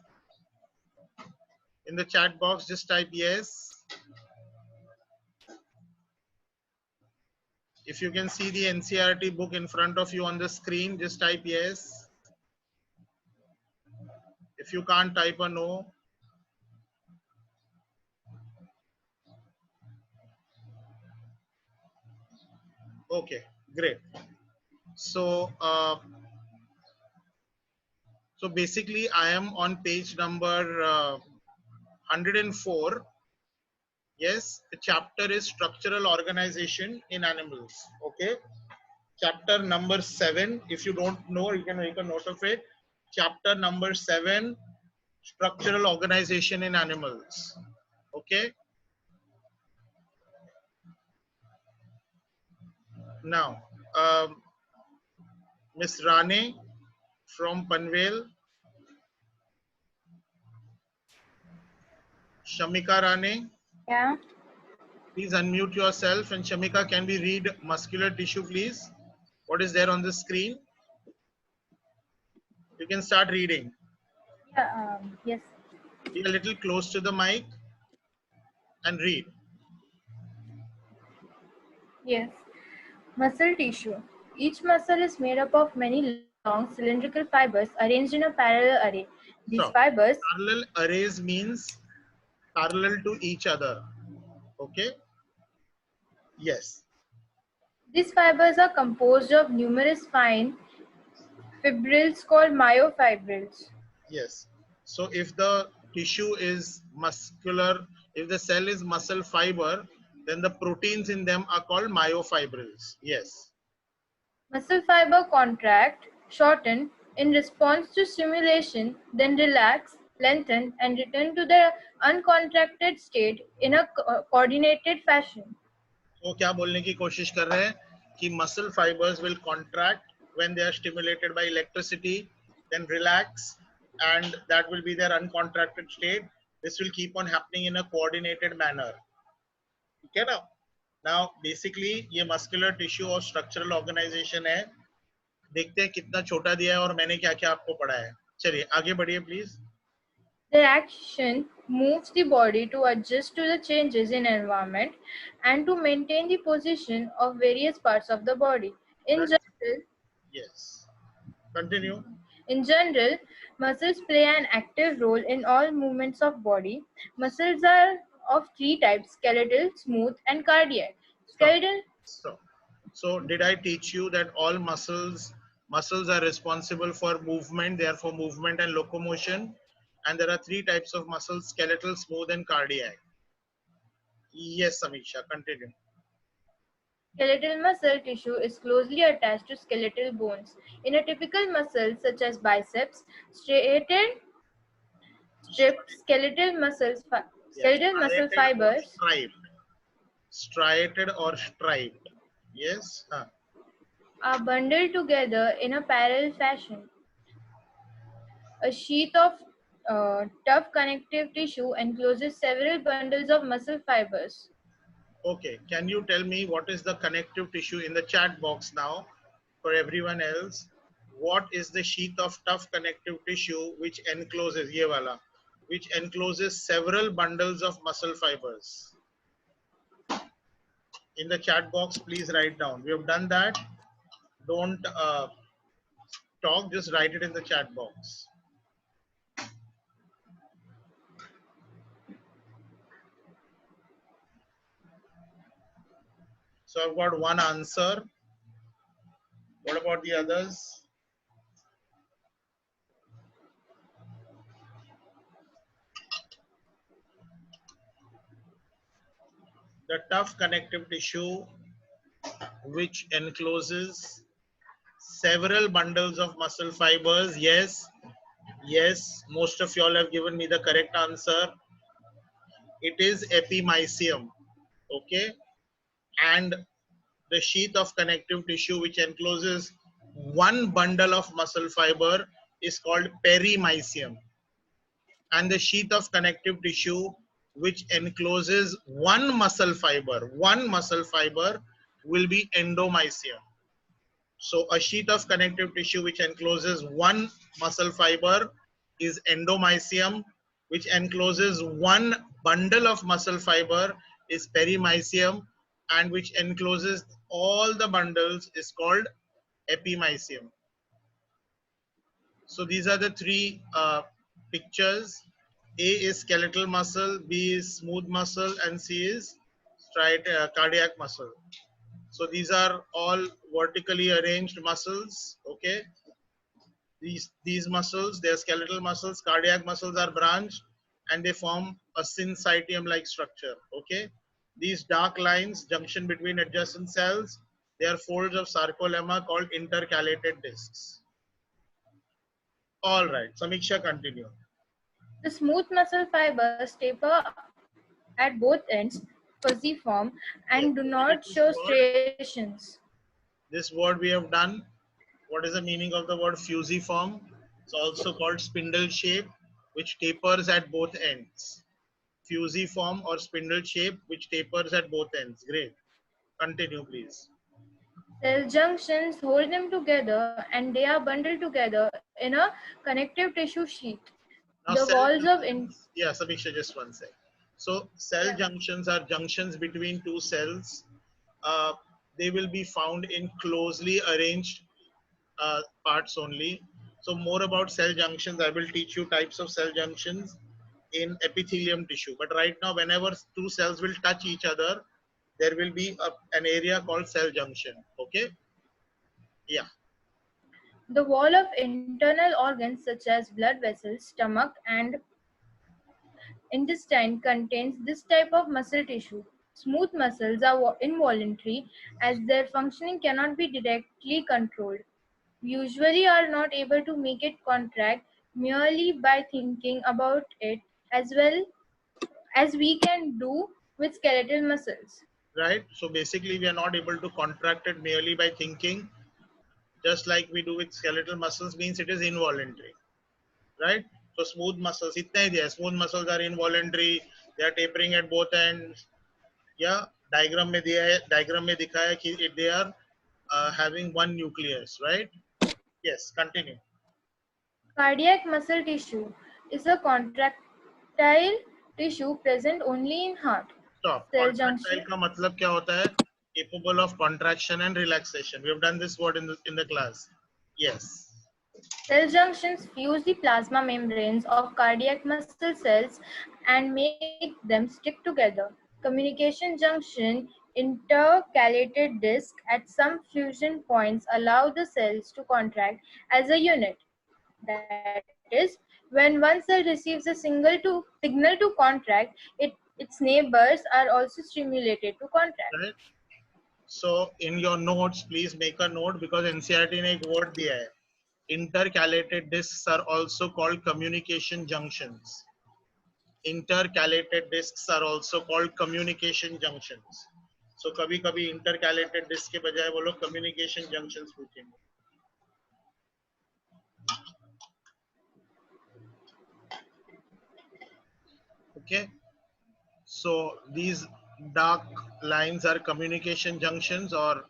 Speaker 1: In the chat box, just type yes. If you can see the NCERT book in front of you on the screen, just type yes. If you can't, type a no. Okay, great. So, so basically, I am on page number 104. Yes, the chapter is structural organization in animals. Okay, chapter number 7. If you don't know, you can make a note of it. Chapter number 7, structural organization in animals. Okay. Now, Miss Rane from Panvel, Shamika Rane,
Speaker 3: Yeah.
Speaker 1: please unmute yourself. And Shamika, can we read muscular tissue, please? What is there on the screen? You can start reading.
Speaker 3: Yeah. Yes.
Speaker 1: Be a little close to the mic and read.
Speaker 3: Yes. Muscle tissue. Each muscle is made up of many long cylindrical fibers arranged in a parallel array. These
Speaker 1: So,
Speaker 3: fibers.
Speaker 1: parallel arrays means parallel to each other. Okay. Yes.
Speaker 3: These fibers are composed of numerous fine fibrils called myofibrils.
Speaker 1: Yes. So if the tissue is muscular, if the cell is muscle fiber, then the proteins in them are called myofibrils. Yes.
Speaker 3: Muscle fiber contract, shorten in response to stimulation, then relax, lengthen, and return to their uncontracted state in a coordinated fashion.
Speaker 1: तो क्या बोलने की कोशिश कर रहे हैं कि muscle fibers will contract when they are stimulated by electricity, then relax, and that will be their uncontracted state. This will keep on happening in a coordinated manner. ठीक है ना? Now basically ये muscular tissue और structural organization है. देखते हैं कितना छोटा दिया है और मैंने क्या क्या आपको पढ़ा है. चलिए आगे बढ़िए please.
Speaker 3: Their action moves the body to adjust to the changes in environment and to maintain the position of various parts of the body.
Speaker 1: Yes. Continue.
Speaker 3: In general, muscles play an active role in all movements of body. Muscles are of three types: skeletal, smooth, and cardiac. Skeletal.
Speaker 1: So did I teach you that all muscles are responsible for movement, they are for movement and locomotion, and there are three types of muscles: skeletal, smooth, and cardiac. Yes, Samiksha, continue.
Speaker 3: Skeletal muscle tissue is closely attached to skeletal bones. In a typical muscle such as biceps, striated stripped skeletal muscle fibers
Speaker 1: Striated or striped. Yes.
Speaker 3: are bundled together in a parallel fashion. A sheath of tough connective tissue encloses several bundles of muscle fibers.
Speaker 1: Okay, can you tell me what is the connective tissue in the chat box now for everyone else? What is the sheath of tough connective tissue which encloses, ye wala, which encloses several bundles of muscle fibers? In the chat box, please write down. We have done that. Don't talk, just write it in the chat box. So I've got one answer. What about the others? The tough connective tissue which encloses several bundles of muscle fibers. Yes, yes, most of y'all have given me the correct answer. It is epimysium. Okay, and the sheath of connective tissue which encloses one bundle of muscle fiber is called perimysium, and the sheath of connective tissue which encloses one muscle fiber will be endomysium. So a sheet of connective tissue which encloses one muscle fiber is endomysium, which encloses one bundle of muscle fiber is perimysium, and which encloses all the bundles is called epimysium. So these are the three pictures. A is skeletal muscle, B is smooth muscle, and C is cardiac muscle. So these are all vertically arranged muscles. Okay, these muscles, they are skeletal muscles. Cardiac muscles are branched, and they form a syncytium-like structure. Okay, these dark lines, junction between adjacent cells, they are folds of sarcolemma called intercalated discs. All right, Samiksha, continue.
Speaker 3: The smooth muscle fibers taper at both ends, fusiform,
Speaker 1: Yes.
Speaker 3: and do not show striations.
Speaker 1: This word we have done. What is the meaning of the word fusiform? It's also called spindle shape, which tapers at both ends. Fusiform or spindle shape, which tapers at both ends. Great. Continue, please.
Speaker 3: Cell junctions hold them together and they are bundled together in a connective tissue sheet.
Speaker 1: Now,
Speaker 3: The
Speaker 1: cell
Speaker 3: walls of
Speaker 1: junctions. Yeah, Samiksha, just one sec. So, cell junctions are junctions between two cells. Uh, they will be found in closely arranged parts only. So more about cell junctions, I will teach you types of cell junctions in epithelium tissue. But right now, whenever two cells will touch each other, there will be an area called cell junction. Okay? Yeah.
Speaker 3: the wall of internal organs such as blood vessels, stomach, and intestine contains this type of muscle tissue. Smooth muscles are involuntary as their functioning cannot be directly controlled. We usually are not able to make it contract merely by thinking about it as well as we can do with skeletal muscles.
Speaker 1: Right? So basically, we are not able to contract it merely by thinking, just like we do with skeletal muscles, means it is involuntary. Right? So smooth muscles, itna hi diya. Smooth muscles are involuntary, they are tapering at both ends. Yeah, diagram में दिया है, diagram में दिखाया कि they are having one nucleus, right? Yes, continue.
Speaker 3: Cardiac muscle tissue is a contractile tissue present only in heart.
Speaker 1: Stop.
Speaker 3: Cell
Speaker 1: Contractile
Speaker 3: junction.
Speaker 1: का मतलब क्या होता है? Capable of contraction and relaxation. We have done this word in the class. Yes.
Speaker 3: Cell junctions fuse the plasma membranes of cardiac muscle cells and make them stick together. Communication junction intercalated disc at some fusion points allow the cells to contract as a unit. That is, when one cell receives a signal to contract, its neighbors are also stimulated to contract.
Speaker 1: Right. So in your notes, please make a note because NCERT ने एक word दिया है. Intercalated discs are also called communication junctions. Intercalated discs are also called communication junctions. So कभी कभी intercalated disc के बजाय वो लोग communication junctions पूछेंगे. Okay. So these dark lines are communication junctions or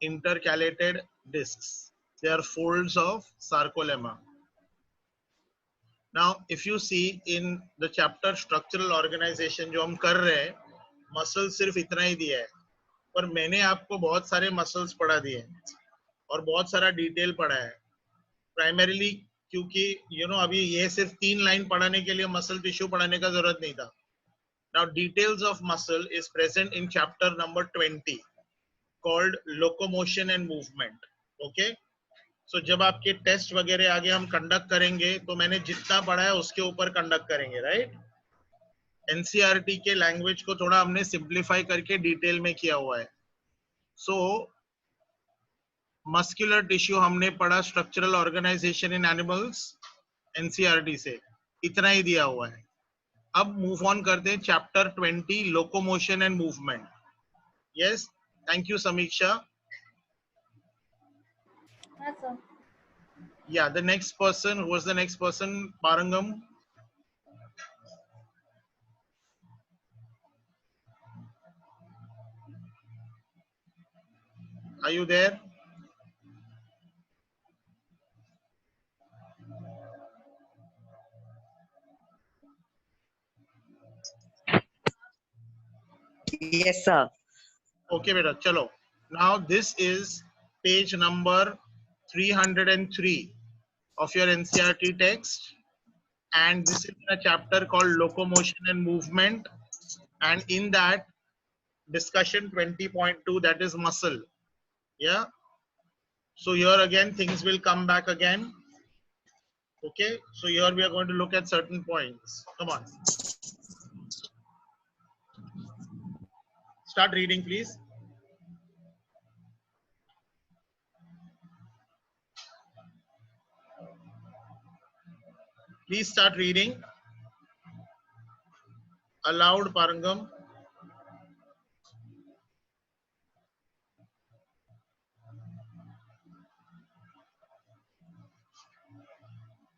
Speaker 1: intercalated discs. They are folds of sarcolemma. Now, if you see in the chapter structural organization जो हम कर रहे हैं, मसल सिर्फ इतना ही दिया है, पर मैंने आपको बहुत सारे मसल्स पढ़ा दिए हैं और बहुत सारा डिटेल पढ़ा है. प्राइमरीली क्योंकि अभी ये सिर्फ 3 लाइन पढ़ाने के लिए मसल टिश्यू पढ़ाने का जरूरत नहीं था. Now, details of muscle is present in chapter number 20 called locomotion and movement. Okay. So जब आपके टेस्ट वगैरह आगे हम कंडक्ट करेंगे तो मैंने जितना पढ़ा है उसके ऊपर कंडक्ट करेंगे, राइट? एनसीईआरटी के लैंग्वेज को थोड़ा हमने सिंप्लीफाई करके डिटेल में किया हुआ है. सो मस्कुलर टिश्यू हमने पढ़ा स्ट्रक्चरल ऑर्गेनाइजेशन इन एनिमल्स एनसीईआरटी से, इतना ही दिया हुआ है. अब मूव ऑन करते हैं chapter 20 locomotion and movement. Yes, thank you समीक्षा. Yeah, the next person, who was the next person? Parangam. Are you there?
Speaker 2: Yes, sir.
Speaker 1: Okay, beta, chalo. Now this is page number 303 of your NCERT text, and this is in a chapter called Locomotion and Movement, and in that discussion 20.2, that is muscle. Yeah. So here again things will come back again. Okay. So here we are going to look at certain points. Come on. Start reading, please. Please start reading. Aloud, Parangam.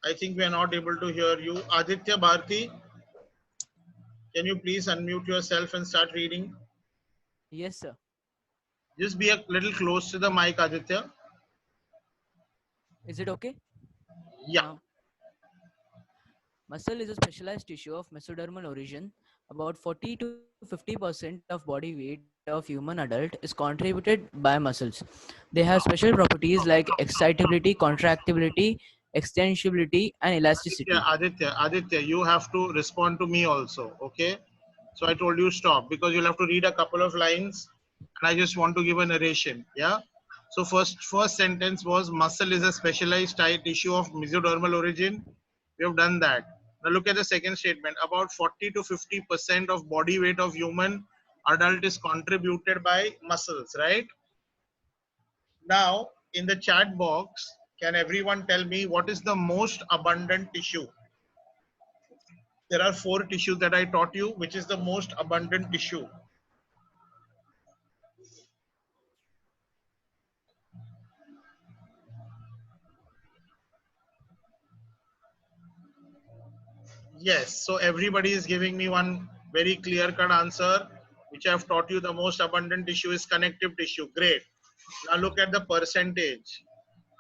Speaker 1: I think we are not able to hear you. Aditya Bharti, can you please unmute yourself and start reading?
Speaker 4: Yes, sir.
Speaker 1: Just be a little close to the mic, Aditya.
Speaker 4: Is it okay?
Speaker 1: Yeah.
Speaker 4: Now, muscle is a specialized tissue of mesodermal origin. About 40 to 50% of body weight of human adult is contributed by muscles. They have special properties like excitability, contractibility, extensibility, and elasticity.
Speaker 1: Aditya, you have to respond to me also, okay? So I told you stop because you'll have to read a couple of lines, and I just want to give a narration, yeah? So first sentence was muscle is a specialized tissue of mesodermal origin. We have done that. Now look at the second statement. About 40 to 50% of body weight of human adult is contributed by muscles, right? Now, in the chat box, can everyone tell me what is the most abundant tissue? There are 4 tissues that I taught you. Which is the most abundant tissue? Yes. So everybody is giving me one very clear-cut answer, which I have taught you. The most abundant tissue is connective tissue. Great. Now look at the percentage.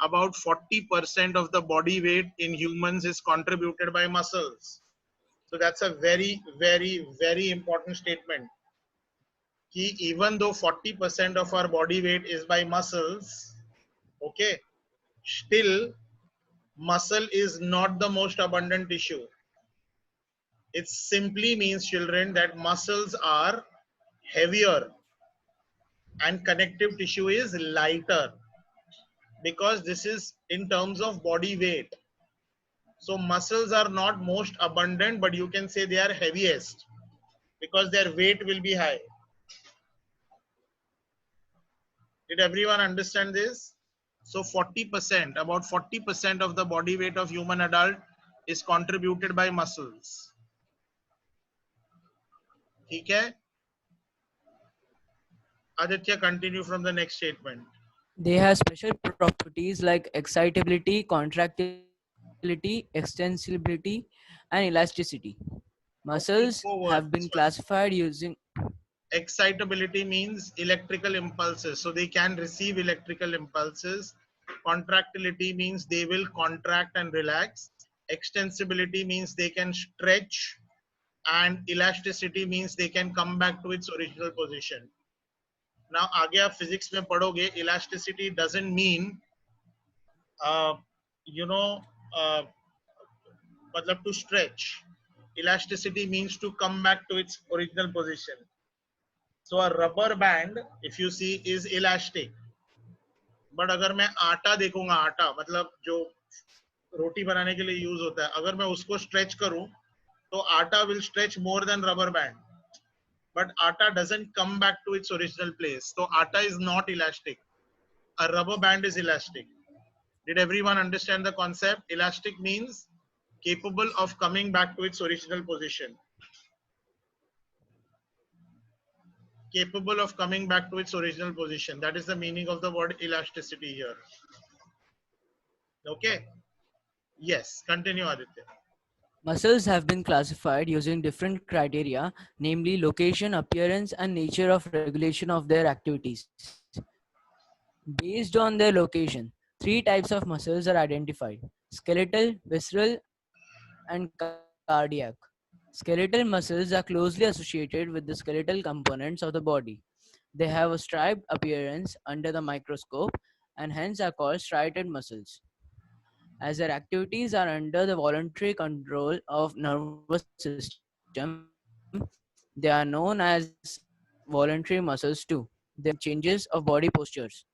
Speaker 1: About 40% of the body weight in humans is contributed by muscles. So that's a very, very, very important statement. Even though 40% of our body weight is by muscles, okay, still muscle is not the most abundant tissue. It simply means, children, that muscles are heavier and connective tissue is lighter, because this is in terms of body weight. So muscles are not most abundant, but you can say they are heaviest because their weight will be high. Did everyone understand this? So 40%, about 40% of the body weight of human adult is contributed by muscles. Okay? Aditya, continue from the next statement.
Speaker 4: They have special properties like excitability, contractility, extensibility, and elasticity. Muscles
Speaker 1: Okay,
Speaker 4: have been classified using
Speaker 1: excitability means electrical impulses, so they can receive electrical impulses. Contractility means they will contract and relax. Extensibility means they can stretch, and elasticity means they can come back to its original position. Now आगे आप physics में पढ़ोगे, elasticity doesn't mean you know मतलब to stretch. Elasticity means to come back to its original position. So a rubber band, if you see, is elastic. But अगर मैं आटा देखूंगा, आटा मतलब जो रोटी बनाने के लिए यूज होता है, अगर मैं उसको स्ट्रेच करूं, तो आटा will stretch more than rubber band. But atta doesn't come back to its original place. So atta is not elastic. A rubber band is elastic. Did everyone understand the concept? Elastic means capable of coming back to its original position. Capable of coming back to its original position. That is the meaning of the word elasticity here. Okay? Yes. Continue, Aditya.
Speaker 4: Muscles have been classified using different criteria, namely location, appearance, and nature of regulation of their activities. Based on their location, 3 types of muscles are identified: skeletal, visceral, and cardiac. Skeletal muscles are closely associated with the skeletal components of the body. They have a striped appearance under the microscope and hence are called striated muscles. As their activities are under the voluntary control of nervous system, they are known as voluntary muscles too. They often control changes of body postures.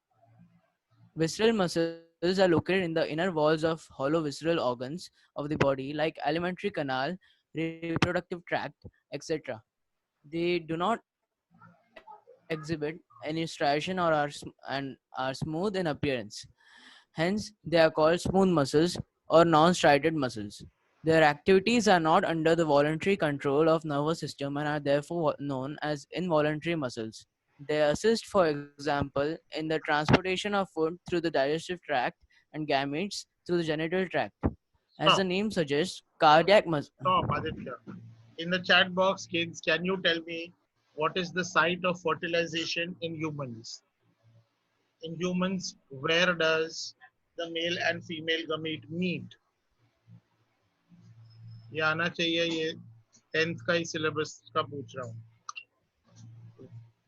Speaker 4: Visceral muscles are located in the inner walls of hollow visceral organs of the body like alimentary canal, reproductive tract, etc. They do not exhibit any striation and are smooth in appearance. Hence, they are called smooth muscles or non-striated muscles. Their activities are not under the voluntary control of nervous system and are therefore known as involuntary muscles. They assist, for example, in the transportation of food through the digestive tract and gametes through the genital tract. As the
Speaker 1: Stop.
Speaker 4: name suggests, cardiac muscle.
Speaker 1: Stop, Aditya. In the chat box, kids, can you tell me what is the site of fertilization in humans? In humans, where does the male and female gamete meet? ये आना चाहिए, ये 10th का ही syllabus का पूछ रहा हूँ.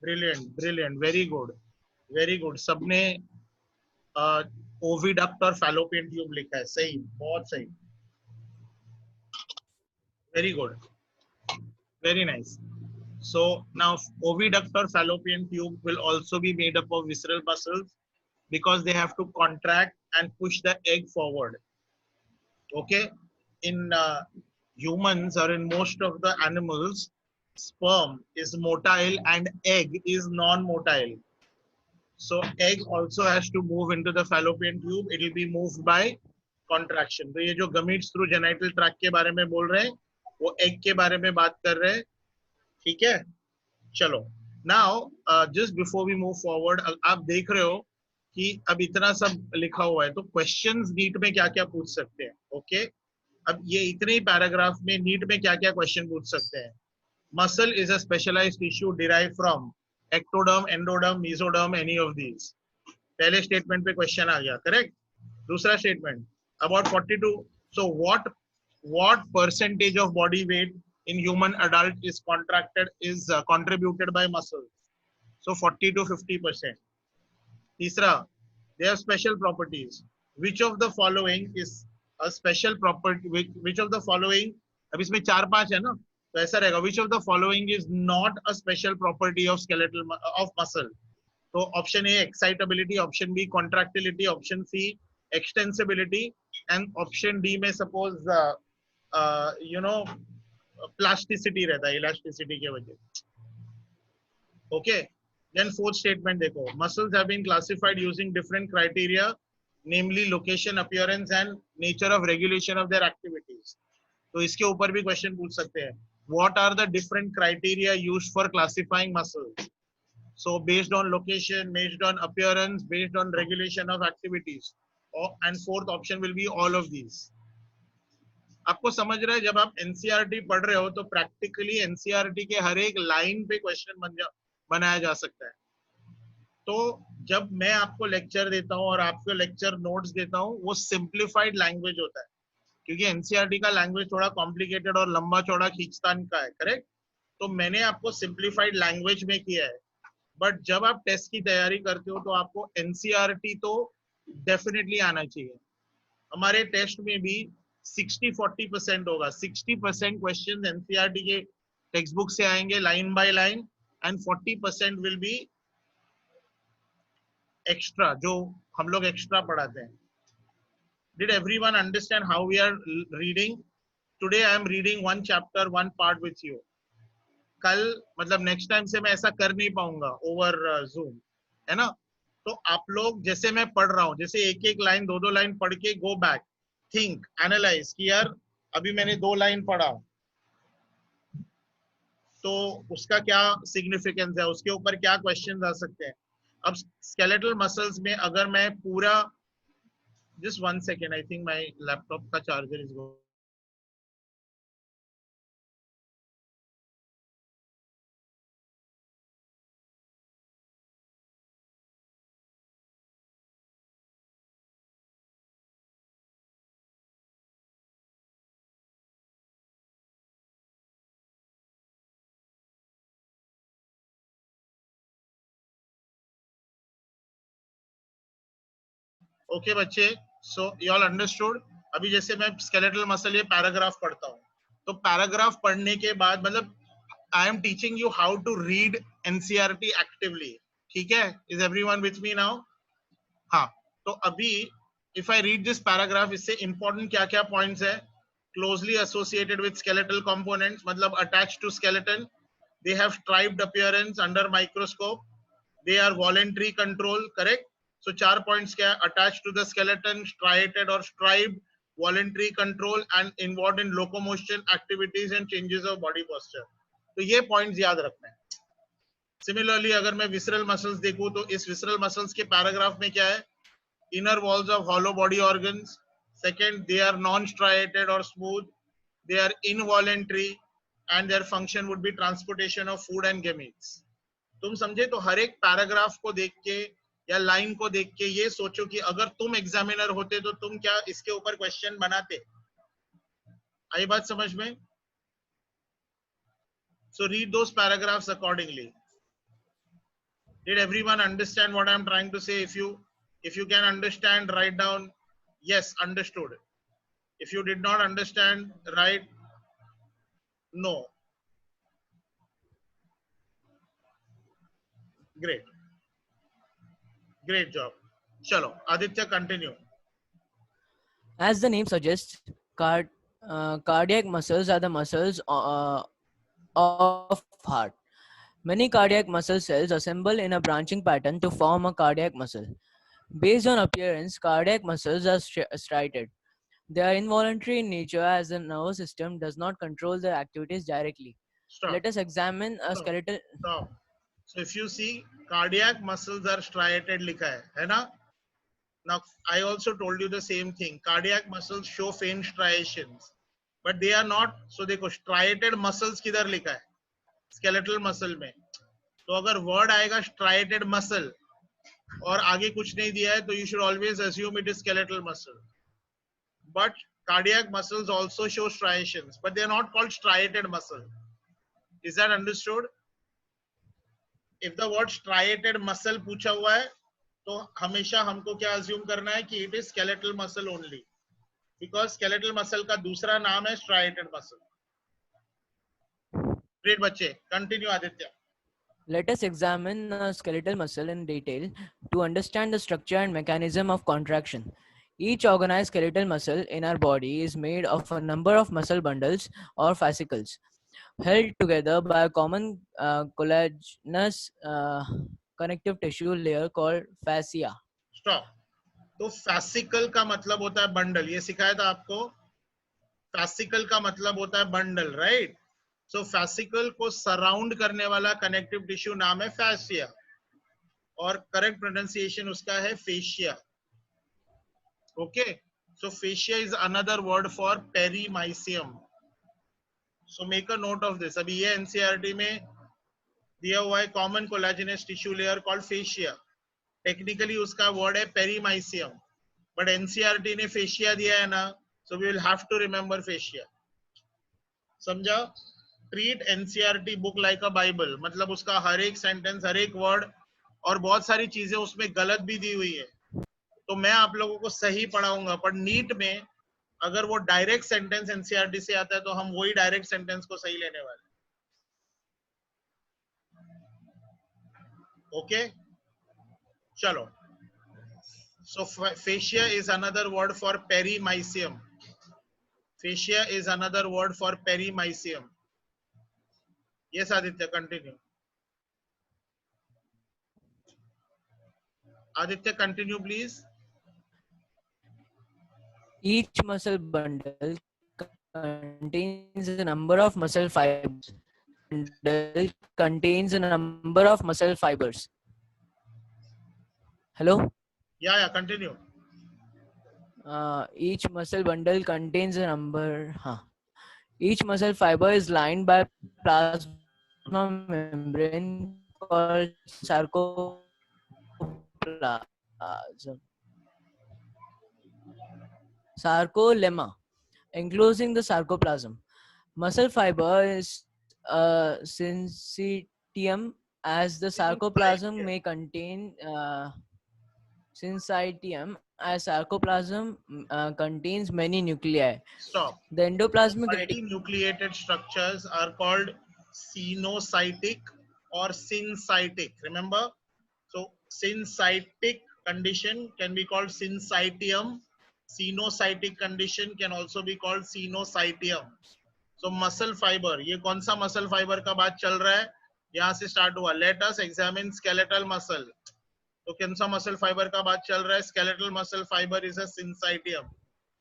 Speaker 1: Brilliant, brilliant, very good, very good. सबने ओविडक्ट और फैलोपियन ट्यूब लिखा है. सही, बहुत सही. Very good, very nice. So now oviduct or fallopian tube will also be made up of visceral muscles because they have to contract and push the egg forward. Okay, in humans or in most of the animals, sperm is motile and egg is non-motile. So egg also has to move into the fallopian tube. It will be moved by contraction. तो ये जो gametes through genital tract के बारे में बोल रहे हैं, वो egg के बारे में बात कर रहे हैं. ठीक है, चलो. Now just before we move forward, आप देख रहे हो कि अब इतना सब लिखा हुआ है, तो क्वेश्चंस नीट में क्या क्या पूछ सकते हैं. ओके, अब ये इतने ही पैराग्राफ में नीट में क्या क्या क्वेश्चन पूछ सकते हैं. Muscle is a specialised tissue derive from ectoderm, endoderm, mesoderm, any of these. पहले स्टेटमेंट पे क्वेश्चन आ गया, करेक्ट. दूसरा statement, about 42. So what percentage of body weight in human adult is contributed by muscles? So 40 to 50%. तीसरा, they have special properties. Which of the following is a special property? Which of the following? अब इसमें 4-5 है ना, तो ऐसा रहेगा. Which of the following is not a special property of muscle? So option A, excitability. Option B, contractility. Option C, extensibility. And option D में suppose plasticity रहता है, elasticity के वजह. Okay. Then fourth statement देखो, muscles have been classified using different criteria, namely location, appearance and nature of regulation of their activities. तो इसके ऊपर भी क्वेश्चन पूछ सकते हैं. What are the different criteria used for classifying muscles? So based on location, based on appearance, based on regulation of activities. And fourth option will be all of these. आपको समझ रहा है, जब आप एनसीईआरटी पढ़ रहे हो तो प्रैक्टिकली एनसीईआरटी के हर एक लाइन पे क्वेश्चन बनाया जा सकता है. तो जब मैं आपको लेक्चर देता हूं और आपको लेक्चर नोट्स देता हूं, वो सिंप्लीफाइड लैंग्वेज होता है, क्योंकि एनसीईआरटी का लैंग्वेज थोड़ा कॉम्प्लिकेटेड और लंबा चौड़ा खींचतान का है, करेक्ट. तो मैंने आपको सिंप्लीफाइड लैंग्वेज में किया है. बट जब आप टेस्ट की तैयारी करते हो तो आपको एनसीईआरटी तो डेफिनेटली आना चाहिए. हमारे टेस्ट में भी 60-40% होगा. 60% क्वेश्चन एनसीईआरटी के टेक्स्ट बुक से आएंगे line by line, and 40% will be extra, जो हम लोग एक्स्ट्रा पढ़ाते हैं. Did everyone understand how we are reading? Today I am reading one chapter, one part with you. कल मतलब नेक्स्ट टाइम से मैं ऐसा कर नहीं पाऊंगा ओवर जूम, है ना. तो आप लोग जैसे मैं पढ़ रहा हूँ, जैसे एक एक लाइन 2-2 लाइन पढ़ के गो बैक, थिंक, एनालाइज कि यार अभी मैंने 2 लाइन पढ़ा तो उसका क्या सिग्निफिकेंस है, उसके ऊपर क्या क्वेश्चन आ सकते हैं. अब स्केलेटल मसल्स में अगर मैं पूरा, just 1 second, I think my laptop का चार्जर इज ओके बच्चे, सो यू ऑल अंडरस्टूड. अभी जैसे मैं स्केलेटल मसल ये पैराग्राफ पढ़ता हूँ, तो पैराग्राफ पढ़ने के बाद मतलब I am teaching you how to read NCERT actively. ठीक है, is everyone with me now? हाँ, तो अभी if I read this paragraph, इससे इंपॉर्टेंट क्या क्या पॉइंट्स है? Closely associated with skeletal components, मतलब attached to skeleton. They have striped appearance under microscope. They are voluntary control, correct? So 4 points क्या है? Attached to the skeleton, striated or striped, voluntary control and involved in locomotion activities and changes of body posture. तो ये points याद रखना है. Similarly, अगर मैं visceral muscles देखूं तो इस visceral muscles के paragraph में क्या है? Inner walls of hollow body organs. Second, they are non-striated or smooth. They are involuntary. And their function would be transportation of food and gametes. तुम समझे? तो हर एक पैराग्राफ को देख के या लाइन को देख के ये सोचो कि अगर तुम एग्जामिनर होते तो तुम क्या इसके ऊपर क्वेश्चन बनाते. आई बात समझ में? So read those paragraphs accordingly. Did everyone understand what I am trying to say? if you can understand, write down yes, understood. If you did not understand, write no. Great job. Chalo, Aditya, continue.
Speaker 4: As the name suggests, cardiac muscles are the muscles of heart. Many cardiac muscle cells assemble in a branching pattern to form a cardiac muscle. Based on appearance, cardiac muscles are striated. They are involuntary in nature as the nervous system does not control their activities directly.
Speaker 1: Stop.
Speaker 4: Let us examine a skeletal.
Speaker 1: Stop. So if you see, cardiac muscles are striated likha hai na? Now I also told you the same thing. Cardiac muscles show faint striations, but they are not. So देखो striated muscles किधर लिखा है? Skeletal muscle में. तो अगर word आएगा striated muscle और आगे कुछ नहीं दिया है, तो you should always assume it is skeletal muscle. But cardiac muscles also show striations, but they are not called striated muscle. Is that understood? If the word striated muscle पूछा हुआ है, तो हमेशा हमको क्या assume करना है कि it is skeletal muscle only, because skeletal muscle का दूसरा नाम है striated muscle. Great बच्चे, continue Aditya.
Speaker 4: Let us examine a skeletal muscle in detail to understand the structure and mechanism of contraction. Each organized skeletal muscle in our body is made of a number of muscle bundles or fascicles held together by a common collagenous connective tissue layer called fascia.
Speaker 1: Stop. तो fascicle का मतलब होता है bundle. ये सिखाया था आपको. Fascicle का मतलब होता है bundle, right? So fascicle को surround करने वाला connective tissue नाम है fascia. और correct pronunciation उसका है fascia. Okay. So fascia is another word for perimysium. So make a note of this. अभी ये NCERT में दिया हुआ है common collagenous tissue layer called fascia. Technically उसका word है perimysium, but NCERT ने fascia दिया है ना, so we will have to remember fascia. समझा? Treat NCERT book like a Bible. मतलब उसका हर एक sentence, हर एक word और बहुत सारी चीजें उसमें गलत भी दी हुई है. तो मैं आप लोगों को सही पढ़ाऊंगा, पर नीट में अगर वो डायरेक्ट सेंटेंस एनसीईआरटी से आता है तो हम वही डायरेक्ट सेंटेंस को सही लेने वाले. ओके, चलो. So fascia is another word for perimysium. Fascia is another word for perimysium. Yes, Aditya, continue. Aditya, continue, please.
Speaker 4: Each muscle bundle contains a number of muscle fibers. Bundle contains a number of muscle fibers. Hello?
Speaker 1: Yeah, continue.
Speaker 4: Each muscle bundle contains a number. Each muscle fiber is lined by plasma membrane called sarcoplasm. Sarcolemma, enclosing the sarcoplasm. Muscle fiber is syncytium, as the sarcoplasm may contain syncytium, as sarcoplasm contains many nuclei.
Speaker 1: Stop.
Speaker 4: The endoplasmic
Speaker 1: Multinucleated structures are called sinocytic or syncytic. Remember? So syncytic condition can be called syncytium. Sinocytic condition can also be called sinocytium. So muscle fiber, ये कौन सा muscle fiber का बात चल रहा है? यहाँ से start हुआ. Let us examine skeletal muscle. तो कौन सा muscle fiber का बात चल रहा है? Skeletal muscle fiber is a syncytium,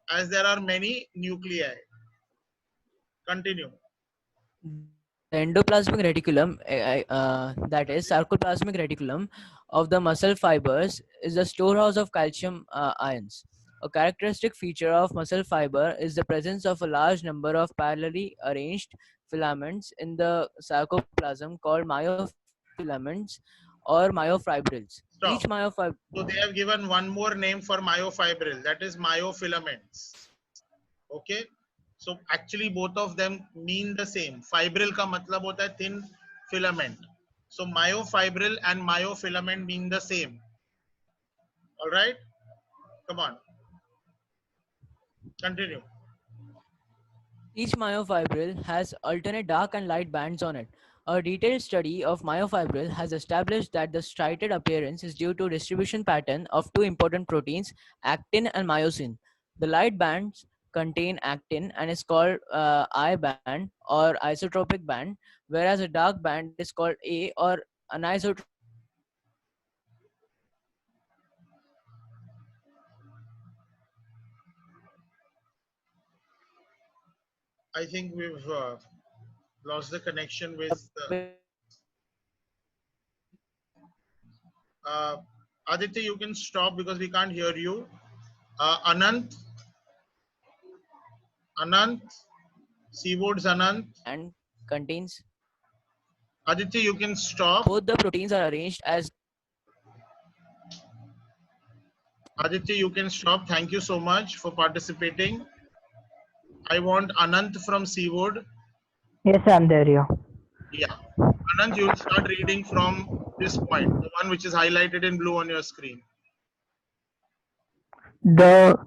Speaker 1: as there are many nuclei. Continue.
Speaker 4: The endoplasmic reticulum, that is sarcoplasmic reticulum of the muscle fibers, is the storehouse of calcium ions. A characteristic feature of muscle fiber is the presence of a large number of parallelly arranged filaments in the sarcoplasm called myofilaments or myofibrils.
Speaker 1: Stop.
Speaker 4: Each myofibril.
Speaker 1: So they have given one more name for myofibril, that is myofilaments. Okay. So actually both of them mean the same. Fibril का मतलब होता है thin filament. So myofibril and myofilament mean the same. All right. Come on. Continue.
Speaker 4: Each myofibril has alternate dark and light bands on it. A detailed study of myofibril has established that the striated appearance is due to distribution pattern of two important proteins, actin and myosin. The light bands contain actin and is called I band or isotropic band, whereas a dark band is called A or anisotropic.
Speaker 1: I think we've lost the connection with Aditya. You can stop because we can't hear you. Anant, Seawards Anant.
Speaker 4: And contains
Speaker 1: Aditya, you can stop.
Speaker 4: both the proteins are arranged as
Speaker 1: Aditya, you can stop. Thank you so much for participating. I want Anant from Seawood.
Speaker 5: Yes, I'm there. Yeah.
Speaker 1: Yeah. Anant, you will start reading from this point, the one which is highlighted in blue on your screen.
Speaker 5: The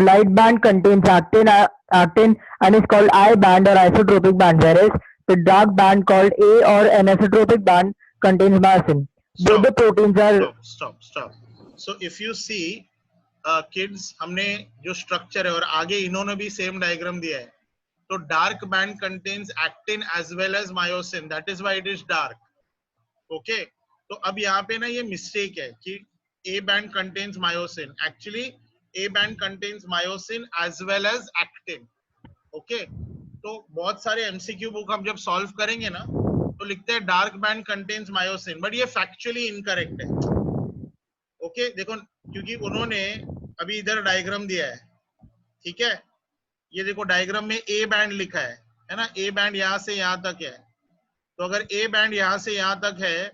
Speaker 5: light band contains actin and is called I band or isotropic band, whereas the dark band called A or anisotropic band contains myosin. Both the proteins are
Speaker 1: Stop. So if you see, kids, हमने जो structure है और आगे इन्होंने भी same diagram दिया है. So dark band contains actin as well as myosin. That is why it is dark. Okay. तो अब यहाँ पे ना ये mistake है कि A band contains myosin. Actually, A band contains myosin as well as actin. Okay. तो बहुत सारे MCQ बुक हम जब solve करेंगे ना तो लिखते हैं dark band contains myosin, but ये factually incorrect है. Okay, देखो क्योंकि उन्होंने अभी इधर डायग्राम दिया है, ठीक है. ये देखो डायग्राम में A बैंड लिखा है ना. A बैंड यहाँ से यहाँ तक है. तो अगर A बैंड यहाँ से यहाँ तक है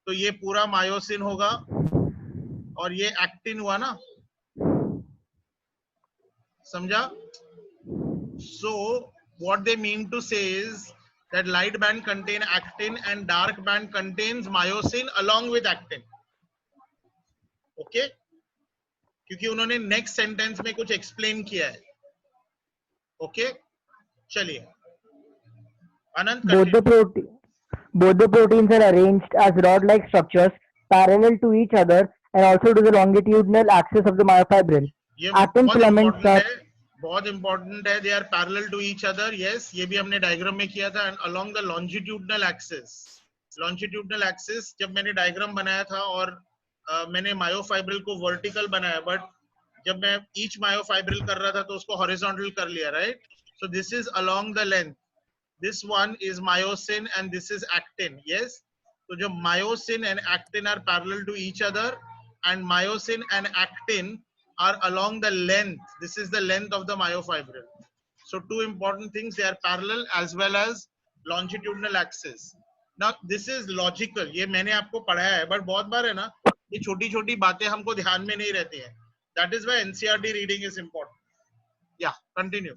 Speaker 1: तो ये पूरा मायोसिन होगा और ये एक्टिन हुआ ना. समझा? So what they mean to say is that light band contain actin and dark band contains myosin along with actin. Okay? क्योंकि उन्होंने नेक्स्ट सेंटेंस में कुछ एक्सप्लेन किया है. ओके, चलिए अनंत.
Speaker 5: both the proteins are arranged as rod-like structures parallel to each other and also to the longitudinal axis of the myofibril.
Speaker 1: ये
Speaker 5: Actin filaments are
Speaker 1: बहुत important है. They are parallel to each other. Yes, ये भी हमने diagram में किया था. And along the longitudinal axis. Longitudinal axis जब मैंने डायग्राम बनाया था और मैंने मायोफाइब्रिल को वर्टिकल बनाया, बट जब मैं ईच मायोफाइब्रिल कर रहा था तो उसको हॉरिजॉन्टल कर लिया, right. So this is along the length. This one is myosin and this is actin. Yes, तो जो myosin and actin are parallel to each other and myosin and actin are along the length. This is the length of the myofibril. So two important things, they are parallel as well as longitudinal axis. Now this is logical. ये मैंने आपको पढ़ाया है, but बहुत बार है ना ये छोटी छोटी बातें हमको ध्यान में नहीं रहती हैं. That is why NCERT reading is important. Yeah, continue.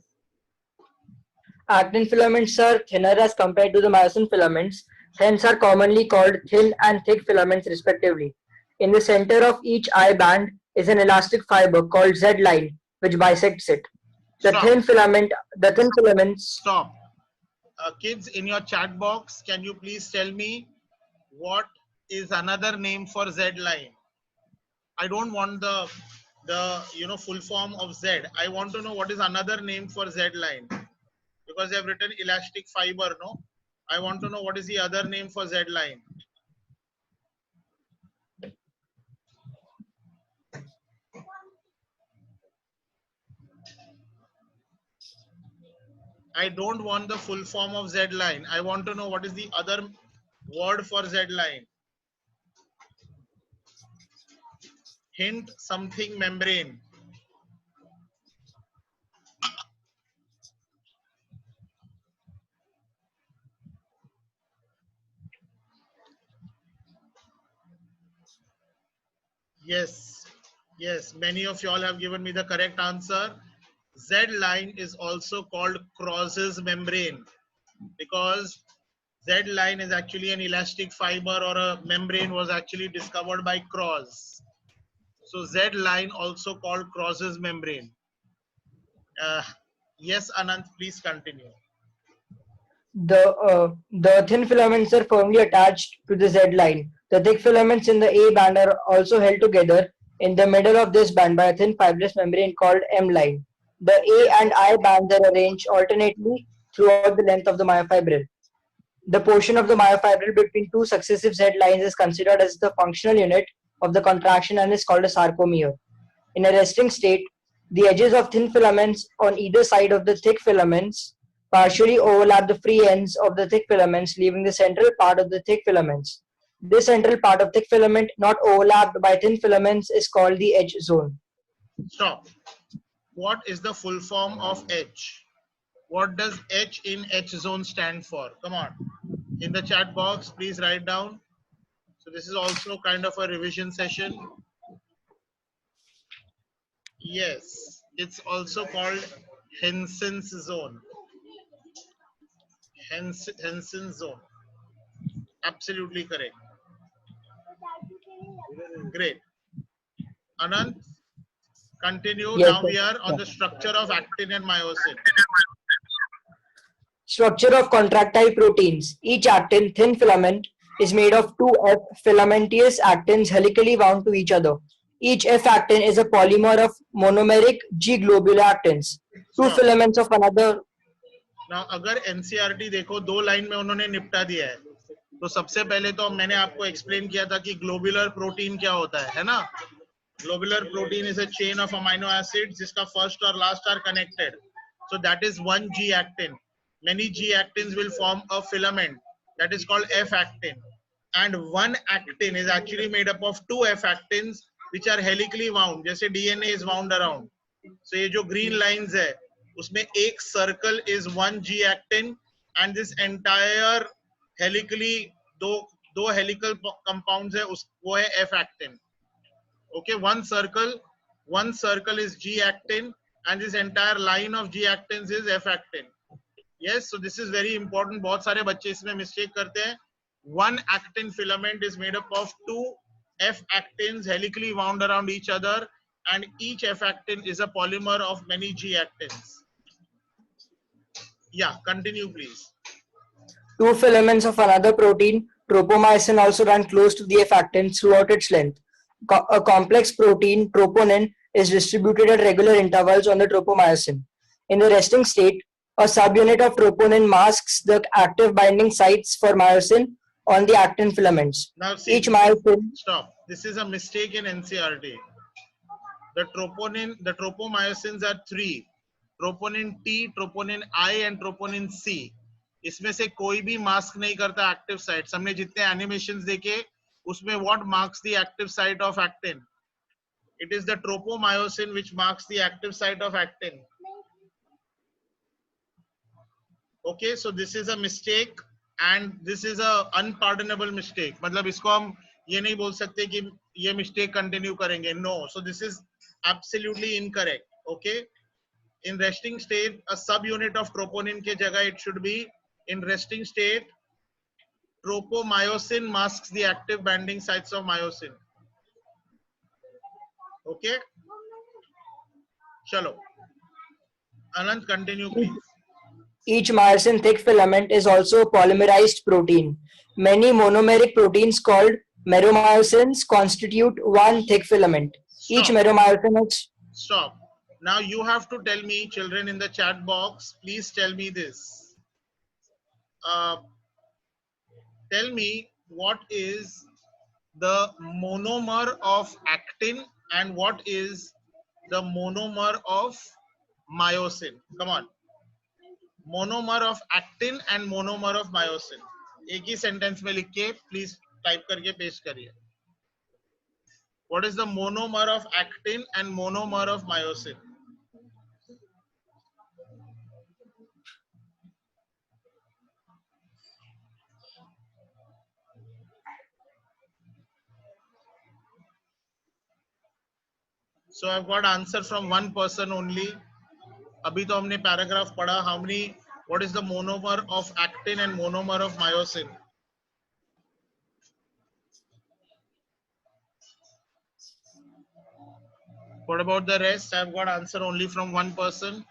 Speaker 5: actin filaments are thinner as compared to the myosin filaments, hence are commonly called thin and thick filaments respectively. In the center of each I band is an elastic fiber called Z line, which bisects it. The
Speaker 1: Stop.
Speaker 5: thin filaments.
Speaker 1: Stop. Kids, in your chat box, can you please tell me what is another name for Z line? I don't want the full form of Z. I want to know what is another name for Z line, because they have written elastic fiber. No, I want to know what is the other name for Z line. I don't want the full form of Z line. I want to know what is the other word for Z line. Hint something membrane. Yes, many of y'all have given me the correct answer. Z line is also called Cross's membrane, because Z line is actually an elastic fiber, or a membrane was actually discovered by Cross. So Z line also called Cross's membrane. Yes, Anant, please continue.
Speaker 5: The thin filaments are firmly attached to the Z line. The thick filaments in the A band are also held together in the middle of this band by a thin fibrous membrane called M line. The A and I bands are arranged alternately throughout the length of the myofibril. The portion of the myofibril between two successive Z lines is considered as the functional unit of the contraction and is called a sarcomere. In a resting state, the edges of thin filaments on either side of the thick filaments partially overlap the free ends of the thick filaments, leaving the central part of the thick filaments. This central part of thick filament not overlapped by thin filaments is called the edge zone.
Speaker 1: Stop. What is the full form of H? What does H in H zone stand for? Come on. In the chat box, please write down. So this is also kind of a revision session. Yes, it's also called Henson's zone. Henson's zone. Absolutely correct. Great. Anant, continue.
Speaker 5: Yes,
Speaker 1: now
Speaker 5: sir.
Speaker 1: we are on the structure of actin and myosin.
Speaker 5: Structure of contractile proteins. Each actin, thin filament, is made of two F filamentous actins helically wound to each other. Each F actin is a polymer of monomeric G globular actins. Two
Speaker 1: Stop.
Speaker 5: filaments of another.
Speaker 1: Now, अगर NCERT देखो, दो line में उन्होंने निपटा दिया है. तो सबसे पहले तो मैंने आपको एक्सप्लेन किया था कि ग्लोबुलर प्रोटीन क्या होता है ना? Globular protein is a chain of amino acids जिसका first और last are connected. So that is one G actin. Many G actins will form a filament that is called F actin. And one actin is actually made up of two F actins which are helically wound. जैसे DNA is wound around. So ये जो green lines है, उसमें एक circle is one G actin, and this entire helically दो helical compounds है, वो है F actin. Okay, one circle is G actin, and this entire line of G actins is F actin. Yes, so this is very important. बहुत सारे बच्चे इसमें mistake करते हैं. One actin filament is made up of two F actins helically wound around each other, and each F actin is a polymer of many G actins. Yeah, continue please.
Speaker 5: Two filaments of another protein, tropomyosin, also run close to the F actins throughout its length. A complex protein, troponin, is distributed at regular intervals on the tropomyosin. In the resting state, a subunit of troponin masks the active binding sites for myosin on the actin filaments.
Speaker 1: Now see,
Speaker 5: Each myosin.
Speaker 1: stop. This is a mistake in NCERT. The tropomyosins are three: troponin T, troponin I, and troponin C. इसमें से कोई भी mask नहीं करता active sites. हमने जितने animations देखे उसमें what marks the active site of actin? It is the tropomyosin which marks the active site of actin. Okay, so this is a mistake and this is a unpardonable mistake. मतलब इसको हम ये नहीं बोल सकते कि ये mistake continue करेंगे. No, so this is absolutely incorrect. Okay, in resting state, a subunit of troponin के जगह it should be in resting state. Tropomyosin masks the active binding sites of myosin. Okay, chalo. Anand, continue please.
Speaker 6: Each myosin thick filament is also a polymerized protein. Many monomeric proteins called meromyosins constitute one thick filament. Each
Speaker 1: Stop.
Speaker 6: meromyosin is
Speaker 1: Stop. Now you have to tell me, children in the chat box, please tell me this. Tell me what is the monomer of actin and what is the monomer of myosin. Come on. Monomer of actin and monomer of myosin. एक ही sentence में लिख के please type करके paste करिए. What is the monomer of actin and monomer of myosin? So I've got answer from one person only. अभी तो हमने paragraph पढ़ा. How many? What is the monomer of actin and monomer of myosin? What about the rest? I've got answer only from one person.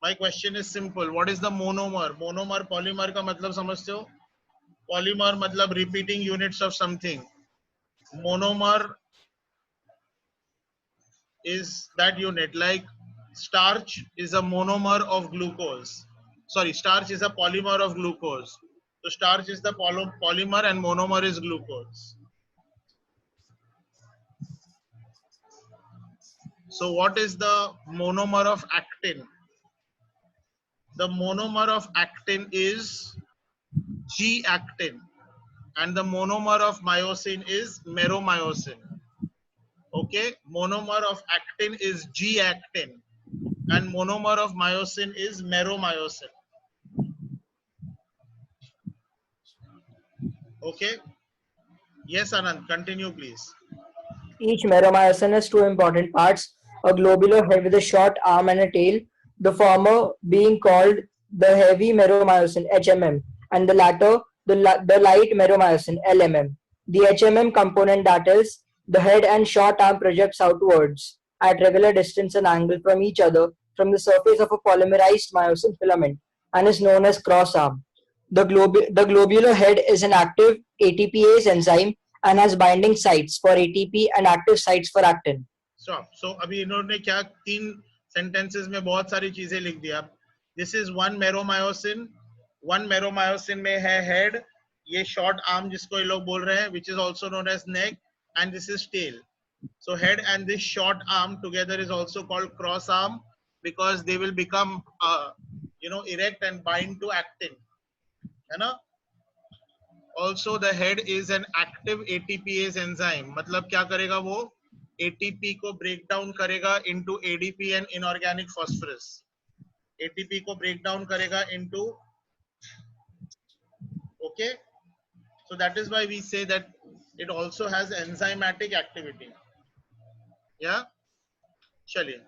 Speaker 1: My question is simple. What is the monomer? Monomer polymer का मतलब समझते हो? Polymer मतलब repeating units of something. Monomer is that unit, like starch is a monomer of glucose. Sorry, starch is a polymer of glucose. So starch is the polymer and monomer is glucose. So what is the monomer of actin? The monomer of actin is G-actin and the monomer of myosin is meromyosin. Okay, monomer of actin is G-actin and monomer of myosin is meromyosin. Okay. Yes, Anand, continue please.
Speaker 6: each meromyosin has two important parts: a globular head with a short arm and a tail, the former being called the heavy meromyosin HMM and the latter the light meromyosin (LMM). The HMM component, that is, the head and short arm, projects outwards at regular distance and angle from each other from the surface of a polymerized myosin filament and is known as cross arm. The globular head is an active ATPase enzyme and has binding sites for ATP and active sites for actin.
Speaker 1: Stop. So अभी इन्होंने क्या 3 sentences में बहुत सारी चीजें लिख दिया. This is one meromyosin. One meromyosin में है head. ये short arm जिसको ये लोग बोल रहे हैं, which is also known as neck, and this is tail. So head and this short arm together is also called cross arm because they will become erect and bind to actin. है ना? Also the head is an active ATPase enzyme. मतलब क्या करेगा वो? ATP को break down करेगा into ADP and inorganic phosphorus. ATP को break down करेगा into, okay? So that is why we say that it also has enzymatic activity. Yeah? चलिए.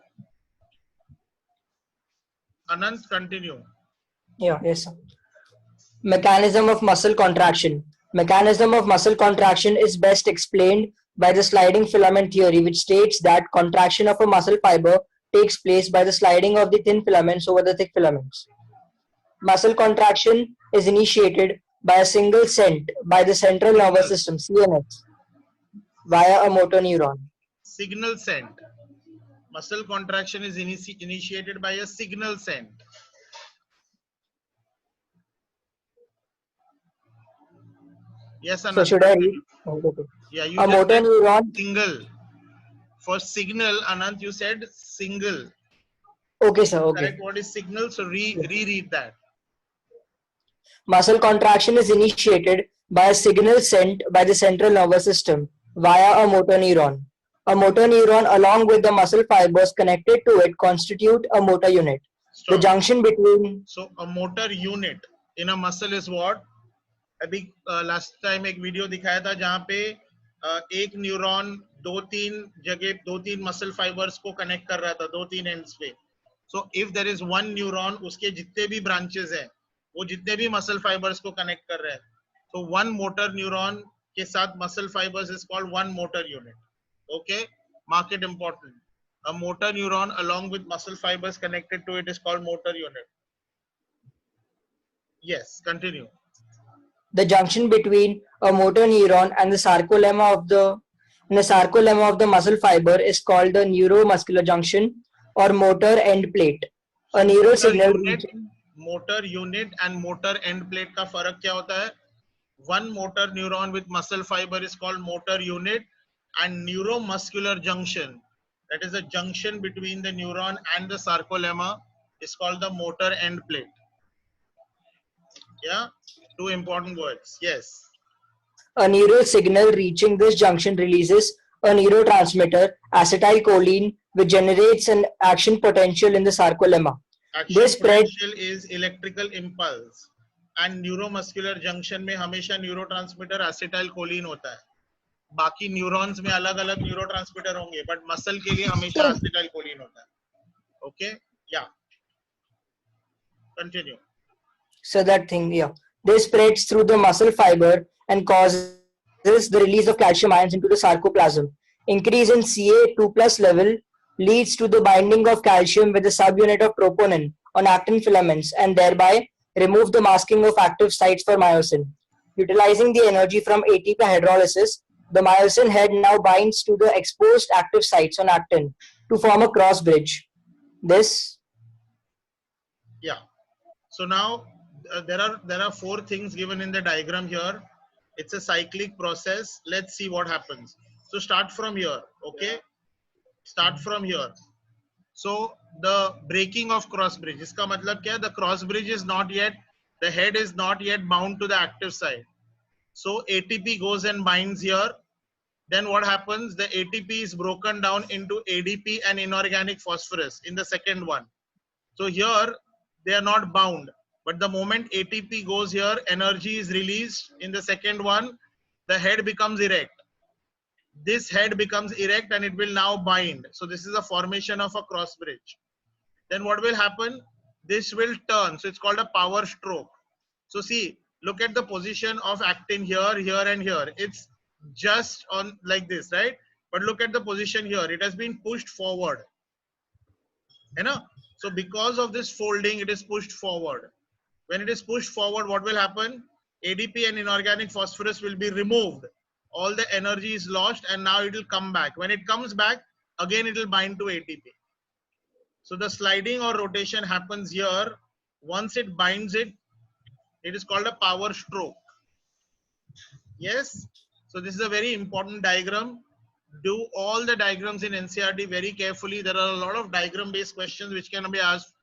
Speaker 1: Anand, continue.
Speaker 6: Yes. Mechanism of muscle contraction. Mechanism of muscle contraction is best explained by the sliding filament theory, which states that contraction of a muscle fiber takes place by the sliding of the thin filaments over the thick filaments. Muscle contraction is initiated by a single scent by the central nervous system (CNS) via a motor neuron.
Speaker 1: Signal sent. Muscle contraction is initiated by a signal sent. Yes, Anand.
Speaker 6: So should I read? Okay.
Speaker 1: Yeah, you
Speaker 6: A
Speaker 1: just
Speaker 6: motor
Speaker 1: said
Speaker 6: neuron.
Speaker 1: single. For signal, Anand, you said single.
Speaker 6: Okay, sir. Okay.
Speaker 1: Correct. What is signal? So reread that.
Speaker 6: Muscle contraction is initiated by a signal sent by the central nervous system via a motor neuron. A motor neuron, along with the muscle fibers connected to it, constitute a motor unit. The
Speaker 1: Stop.
Speaker 6: junction between
Speaker 1: So a motor unit in a muscle is what? अभी last time एक video दिखाया था जहाँ पे एक neuron दो तीन muscle fibres को कनेक्ट कर रहा था 2-3 एंड्स पे. So if there is one neuron, उसके जितने भी ब्रांचेस हैं वो जितने भी मसल फाइबर्स को कनेक्ट कर रहे हैं, तो वन मोटर न्यूरॉन के साथ muscle fibres is called one motor unit. Okay, mark it important. A motor neuron along with muscle fibers connected to it is called motor unit. Yes, continue.
Speaker 6: The junction between a motor neuron and the sarcolemma of the muscle fiber is called the neuromuscular junction or motor end plate. A neural signal
Speaker 1: motor unit and motor end plate का फर्क क्या होता है? One motor neuron with muscle fibre is called motor unit and neuromuscular junction, that is the junction between the neuron and the sarcolemma, is called the motor end plate. Yeah, two important words. Yes.
Speaker 6: A neural signal reaching this junction releases a neurotransmitter, acetylcholine, which generates an action potential in the sarcolemma.
Speaker 1: Action potential is electrical impulse and neuromuscular junction में हमेशा neurotransmitter acetylcholine होता है. बाकी neurons में अलग अलग neurotransmitter होंगे, but muscle के लिए हमेशा एसिटाइलकोलिन होता है. ओके, या continue.
Speaker 6: So that thing, yeah, this spreads through the muscle fiber and causes the release of calcium ions into the sarcoplasm. Increase in Ca2 plus level leads to the binding of calcium with a subunit of troponin on actin filaments and thereby remove the masking of active sites for myosin. Utilizing the energy from ATP hydrolysis, the myosin head now binds to the exposed active sites on actin to form a cross bridge. This.
Speaker 1: Yeah. So now there are four things given in the diagram here. It's a cyclic process. Let's see what happens. So start from here. Okay. Start from here. So the breaking of cross bridge. इसका मतलब क्या है? The cross bridge is not yet, the head is not yet bound to the active site. So ATP goes and binds here. Then what happens? The ATP is broken down into ADP and inorganic phosphorus in the second one. So here they are not bound, but the moment ATP goes here, energy is released in the second one. The head becomes erect. This head becomes erect and it will now bind. So this is a formation of a cross bridge. Then what will happen? This will turn. So it's called a power stroke. So see, look at the position of actin here, here and here. It's just on like this, right? But look at the position here. It has been pushed forward. You know? So because of this folding, it is pushed forward. When it is pushed forward, what will happen? ADP and inorganic phosphorus will be removed. All the energy is lost and now it will come back. When it comes back, again it will bind to ATP. So the sliding or rotation happens here. Once it binds it, it is called a power stroke. Yes? So this is a very important diagram. Do all the diagrams in NCERT very carefully. There are a lot of diagram based questions which can be asked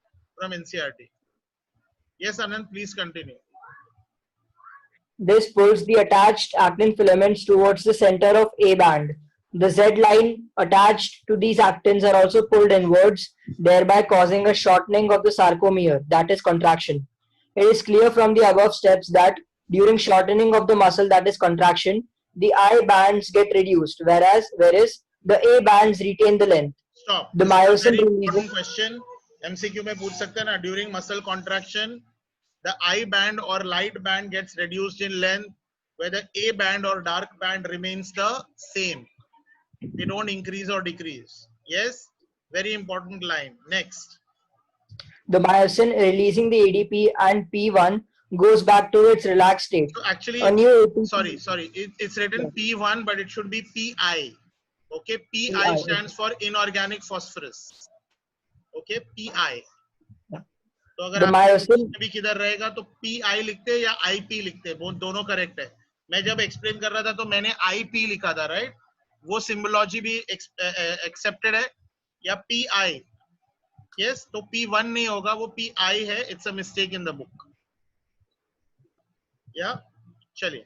Speaker 1: from NCERT. Yes, Anand, please continue.
Speaker 6: This pulls the attached actin filaments towards the center of A band. The Z line attached to these actins are also pulled inwards, thereby causing a shortening of the sarcomere, that is contraction. It is clear from the above steps that during shortening of the muscle, that is contraction, the I bands get reduced, whereas the A bands retain the length.
Speaker 1: Stop.
Speaker 6: The myosin releasing
Speaker 1: question. MCQ में पूछ सकते हैं ना, during muscle contraction, the I band or light band gets reduced in length, where the A band or dark band remains the same. They don't increase or decrease. Yes, very important line. Next.
Speaker 6: The myosin releasing the ADP and P1 goes back to its relaxed state.
Speaker 1: So actually,
Speaker 6: a new ATP,
Speaker 1: sorry, it's written P1, but it should be PI. Okay, PI stands for inorganic phosphorus. Okay, PI. तो अगर आप भी किधर रहेगा तो PI लिखते हैं या IP लिखते हैं, वो दोनों करेक्ट है. मैं जब एक्सप्लेन कर रहा था तो मैंने IP लिखा था, राइट? वो सिंबोलॉजी भी एक्सेप्टेड है, या PI. यस, तो P1 नहीं होगा, वो PI है. It's a mistake in the book. या चलिए.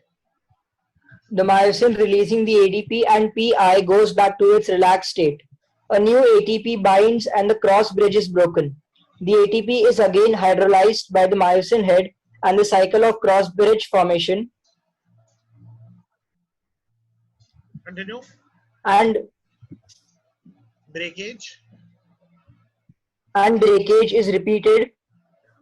Speaker 6: The myosin releasing the ADP and PI goes back to its relaxed state. A new ATP binds and the cross bridge is broken. The ATP is again hydrolyzed by the myosin head and the cycle of cross bridge formation.
Speaker 1: Continue.
Speaker 6: And
Speaker 1: breakage
Speaker 6: is repeated,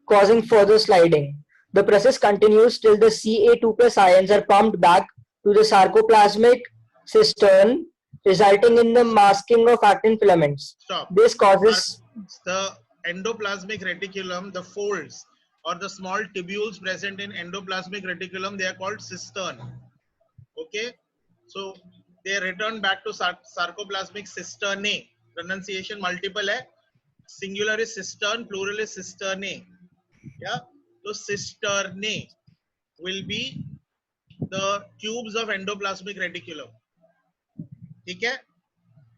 Speaker 6: causing further sliding. The process continues till the Ca2 plus ions are pumped back to the sarcoplasmic cistern resulting in the masking of actin filaments.
Speaker 1: Stop.
Speaker 6: This causes
Speaker 1: The endoplasmic reticulum, the folds or the small tubules present in endoplasmic reticulum, they are called cistern. Okay, so they return back to sarcoplasmic cisternae. Pronunciation multiple hai. Singular is cistern, plural is cisternae. Yeah, so cisternae will be the tubes of endoplasmic reticulum. Okay,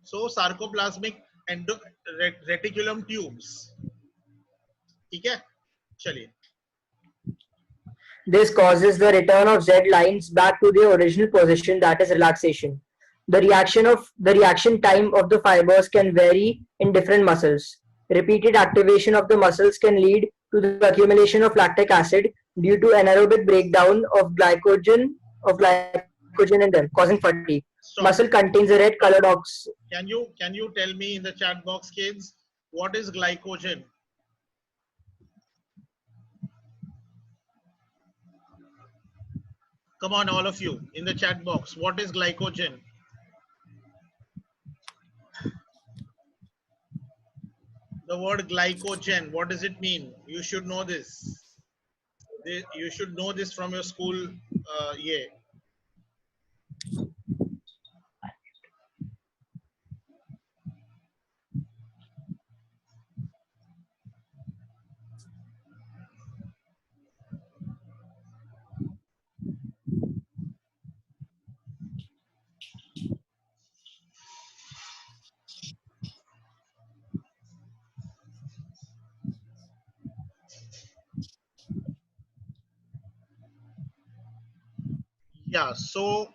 Speaker 1: so sarcoplasmic reticulum tubes. Okay, chaliye.
Speaker 6: This causes the return of Z lines back to their original position, that is relaxation. The reaction time of the fibers can vary in different muscles. Repeated activation of the muscles can lead to the accumulation of lactic acid due to anaerobic breakdown of glycogen in them, causing fatigue.
Speaker 1: Stop.
Speaker 6: Muscle contains a red colored
Speaker 1: Can you tell me in the chat box, kids, what is glycogen? Come on, all of you, in the chat box, what is glycogen? The word glycogen, what does it mean? You should know this. You should know this from your school. Yeah. Yeah, so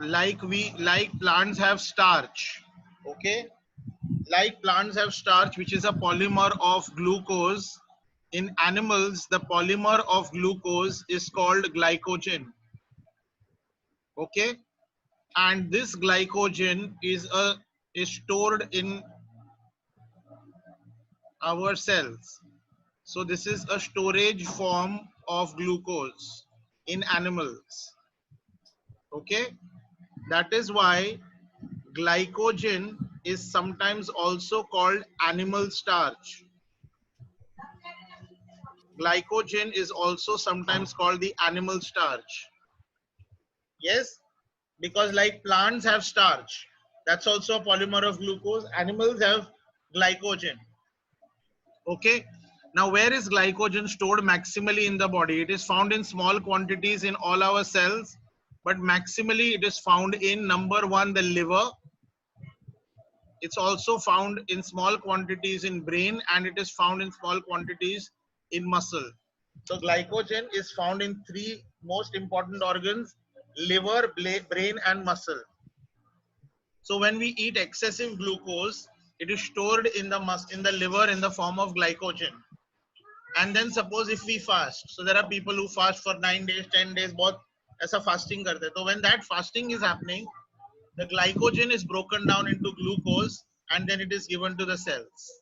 Speaker 1: like plants have starch, okay? Like plants have starch, which is a polymer of glucose. In animals, the polymer of glucose is called glycogen, okay? And this glycogen is stored in our cells. So this is a storage form of glucose in animals, okay? That is why glycogen is sometimes also called animal starch. Glycogen is also sometimes called the animal starch. Yes, because like plants have starch, that's also a polymer of glucose. Animals have glycogen. Okay, now where is glycogen stored maximally in the body? It is found in small quantities in all our cells, but maximally it is found in number one, the liver. It's also found in small quantities in brain, and it is found in small quantities in muscle. So glycogen is found in three most important organs: liver, brain, and muscle. So when we eat excessive glucose, it is stored in the liver in the form of glycogen. And then suppose if we fast, so there are people who fast for 9 days, 10 days, both as a fasting karte. So when that fasting is happening, the glycogen is broken down into glucose and then it is given to the cells.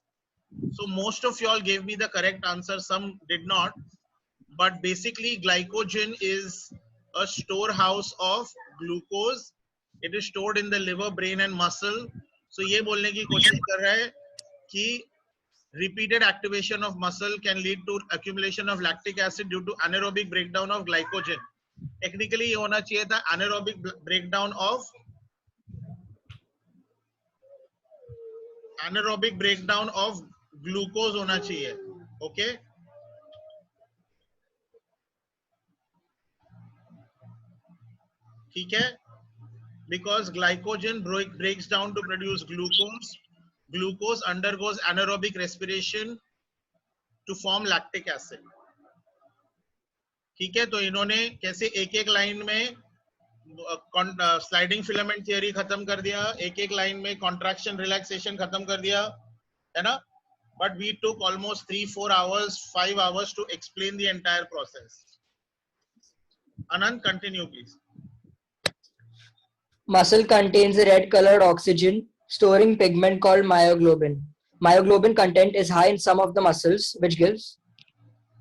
Speaker 1: So most of y'all gave me the correct answer, some did not. But basically glycogen is a storehouse of glucose. It is stored in the liver, brain and muscle. So ये बोलने की कोशिश कर रहा है कि repeated activation of muscle can lead to accumulation of lactic acid due to anaerobic breakdown of glycogen. Technically ये होना चाहिए था anaerobic breakdown of glucose होना चाहिए. Okay. ठीक है? Because glycogen breaks down to produce glucose. Glucose undergoes anaerobic respiration to form lactic acid. ठीक है, तो इन्होंने कैसे एक एक लाइन में स्लाइडिंग फिलामेंट थियरी खत्म कर दिया, एक एक लाइन में कॉन्ट्रैक्शन रिलैक्सेशन खत्म कर दिया, है ना? But we took almost 3-4 hours, 5 hours to explain the entire process. Anand, continue please.
Speaker 6: Muscle contains a red colored oxygen storing pigment called myoglobin. Myoglobin content is high in some of the muscles, which gives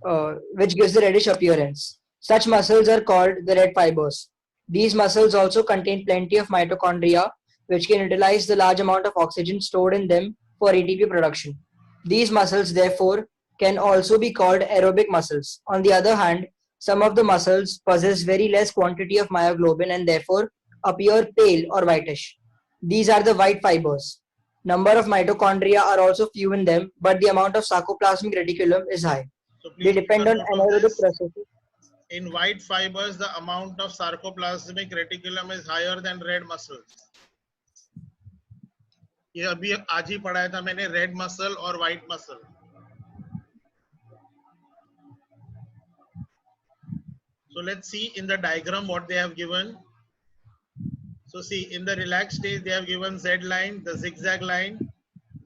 Speaker 6: the reddish appearance. Such muscles are called the red fibers. These muscles also contain plenty of mitochondria, which can utilize the large amount of oxygen stored in them for ATP production. These muscles, therefore, can also be called aerobic muscles. On the other hand, some of the muscles possess very less quantity of myoglobin and therefore appear pale or whitish. These are the white fibers. Number of mitochondria are also few in them, but the amount of sarcoplasmic reticulum is high.
Speaker 1: So
Speaker 6: They
Speaker 1: please take
Speaker 6: depend
Speaker 1: a
Speaker 6: on
Speaker 1: note of
Speaker 6: anaerobic
Speaker 1: this.
Speaker 6: processes.
Speaker 1: In white fibers, the amount of sarcoplasmic reticulum is higher than red muscles. ये अभी आज ही पढ़ाया था मैंने, red muscle और white muscle. So let's see in the diagram what they have given. So see, in the relaxed stage, they have given Z line, the zigzag line.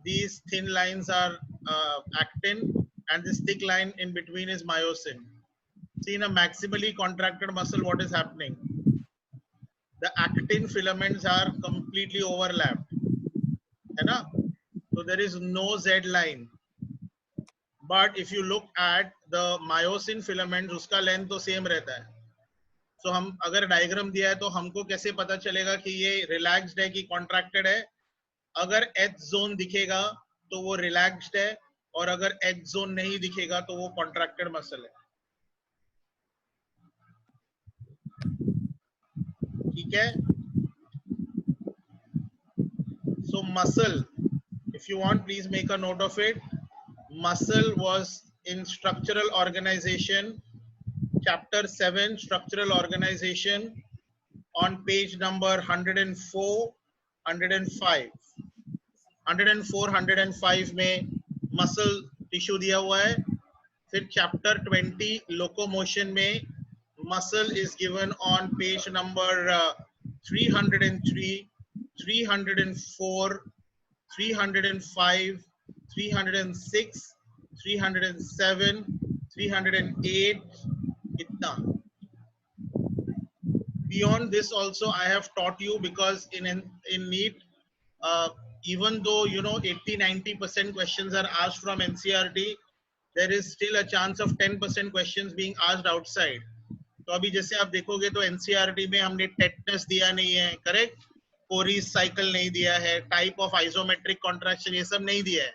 Speaker 1: These thin lines are actin, and this thick line in between is myosin. See, in a maximally contracted muscle, what is happening? The actin filaments are completely overlapped. है ना? So there is no Z line. But if you look at the myosin filaments, उसका length तो same रहता है. So हम अगर diagram दिया है तो हमको कैसे पता चलेगा कि ये रिलैक्स्ड है कि कॉन्ट्रैक्टेड है? अगर एच जोन दिखेगा तो वो रिलैक्स्ड है, और अगर एच जोन नहीं दिखेगा तो वो कॉन्ट्रैक्टेड मसल है. ठीक है? So muscle, if you want, please make a note of it. Muscle was in structural organization, chapter 7, structural organization, on page number 104, 105. 104, 105 में muscle tissue दिया हुआ है. फिर chapter 20, locomotion में muscle is given on page number 303, 304, 305, 306, 307, 308. Beyond this also I have taught you, because in NEET, even though 80-90% questions are asked from NCERT, there is still a chance of 10% questions being asked outside. तो अभी जैसे आप देखोगे तो NCERT में हमने tetanus दिया नहीं है, करेक्ट? कोरीज साइकिल नहीं दिया है, टाइप ऑफ आइसोमेट्रिक कॉन्ट्रैक्शन ये सब नहीं दिया है.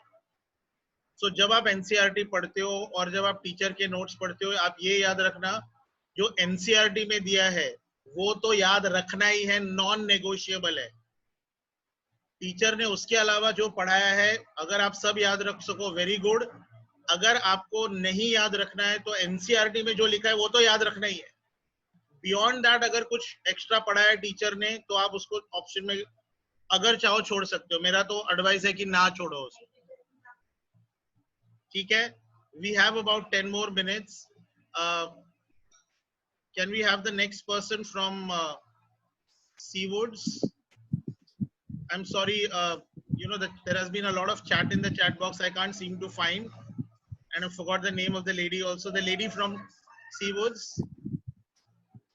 Speaker 1: सो जब आप NCERT पढ़ते हो और जब आप टीचर के नोट्स पढ़ते हो, आप ये याद रखना, जो NCERT में दिया है वो तो याद रखना ही है, नॉन नेगोशिएबल है. टीचर ने उसके अलावा जो पढ़ाया है, अगर आप सब याद रख सको वेरी गुड. अगर आपको नहीं याद रखना है तो NCERT में जो लिखा है वो तो याद रखना ही है. बियॉन्ड दैट अगर कुछ एक्स्ट्रा पढ़ाया है टीचर ने तो आप उसको ऑप्शन में अगर चाहो छोड़ सकते हो. मेरा तो एडवाइस है कि ना छोड़ो उसको. ठीक है? We have about 10 more minutes. Can we have the next person from Seawoods? I'm sorry, that there has been a lot of chat in the chat box. I can't seem to find, and I forgot the name of the lady also. The lady from Seawoods.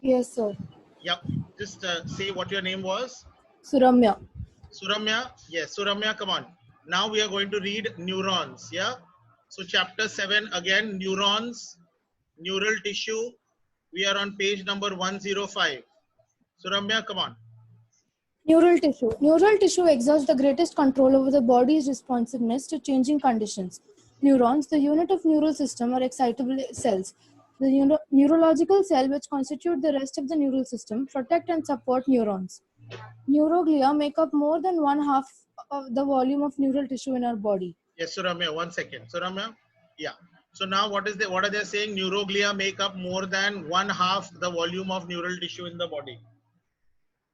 Speaker 7: Yes, sir.
Speaker 1: Yeah, just say what your name was.
Speaker 7: Suramya.
Speaker 1: Suramya. Yes, Suramya. Come on. Now we are going to read neurons. Yeah. So chapter 7 again, neurons, neural tissue. We are on page number 105. Suramya, come on.
Speaker 7: Neural tissue. Neural tissue exerts the greatest control over the body's responsiveness to changing conditions. Neurons, the unit of neural system, are excitable cells. The neurological cell, which constitute the rest of the neural system, protect and support neurons. Neuroglia make up more than 1/2 of the volume of neural tissue in our body.
Speaker 1: Yes, Suramya, 1 second. Suramya, yeah. So now what are they saying? Neuroglia make up more than 1/2 the volume of neural tissue in the body.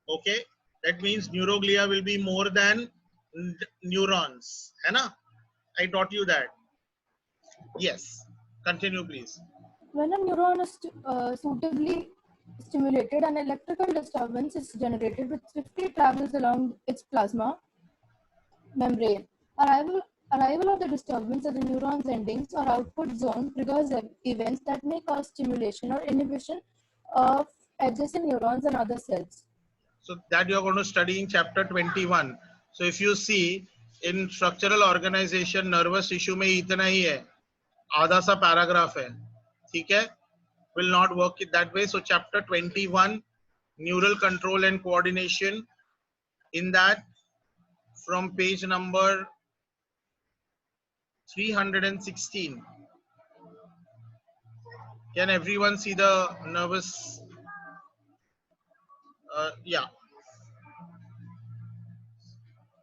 Speaker 1: Okay, that means neuroglia will be more than neurons. है ना? I taught you that. Yes, continue please.
Speaker 7: When a neuron is suitably stimulated, an electrical disturbance is generated which swiftly travels along its plasma membrane. Arrival of the disturbance at the neuron's endings or output zone triggers events that may cause stimulation or inhibition of adjacent neurons and other cells.
Speaker 1: So that you are going to study in chapter 21. So if you see in structural organization, nervous tissue में इतना ही है, आधा सा paragraph है, ठीक है? Will not work it that way. So chapter 21, neural control and coordination. In that, from page number 316. Can everyone see the nervous? Yeah.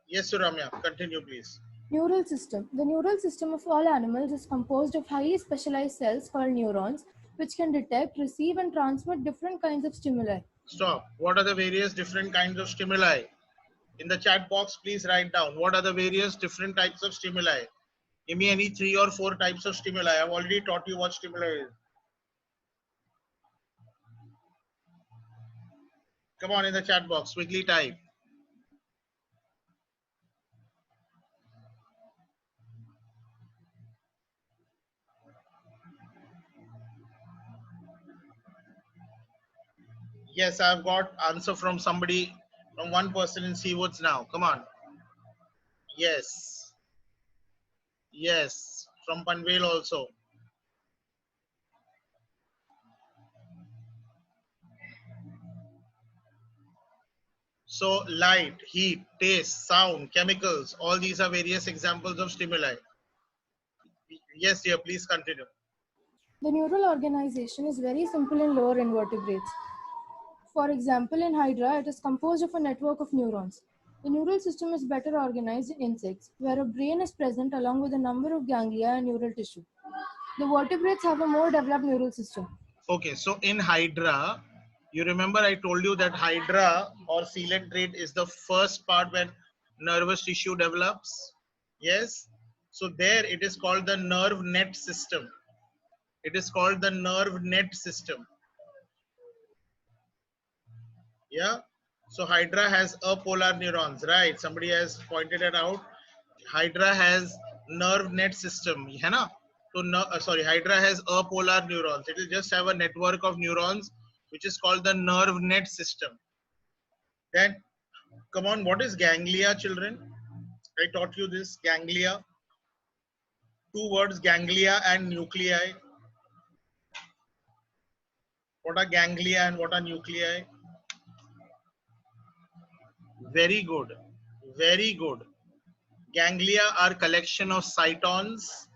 Speaker 1: Yes, Suramya, continue please.
Speaker 7: Neural system. The neural system of all animals is composed of highly specialized cells called neurons, which can detect, receive, and transmit different kinds of stimuli.
Speaker 1: Stop. What are the various different kinds of stimuli? In the chat box, please write down what are the various different types of stimuli. Give me any 3 or 4 types of stimuli. I've already taught you what stimuli is. Come on in the chat box, quickly type. Yes, I've got answer from somebody, from one person in Seawoods now. Come on. Yes. Yes. From Panvel also. So light, heat, taste, sound, chemicals, all these are various examples of stimuli. Yes, dear, please continue.
Speaker 7: The neural organization is very simple in lower invertebrates. For example, in Hydra, it is composed of a network of neurons. The neural system is better organized in insects, where a brain is present along with a number of ganglia and neural tissue. The vertebrates have a more developed neural system.
Speaker 1: Okay, so in Hydra, you remember I told you that Hydra or coelenterate is the first part when nervous tissue develops. Yes. So there it is called the nerve net system. It is called the nerve net system. Yeah. So Hydra has apolar neurons, right? Somebody has pointed it out. Hydra has nerve net system. है ना? So Hydra has apolar neurons. It will just have a network of neurons, which is called the nerve net system. Then, come on, what is ganglia, children? I taught you this, ganglia. 2 words, ganglia and nuclei. What are ganglia and what are nuclei? Very good. Very good. Ganglia are collection of cytons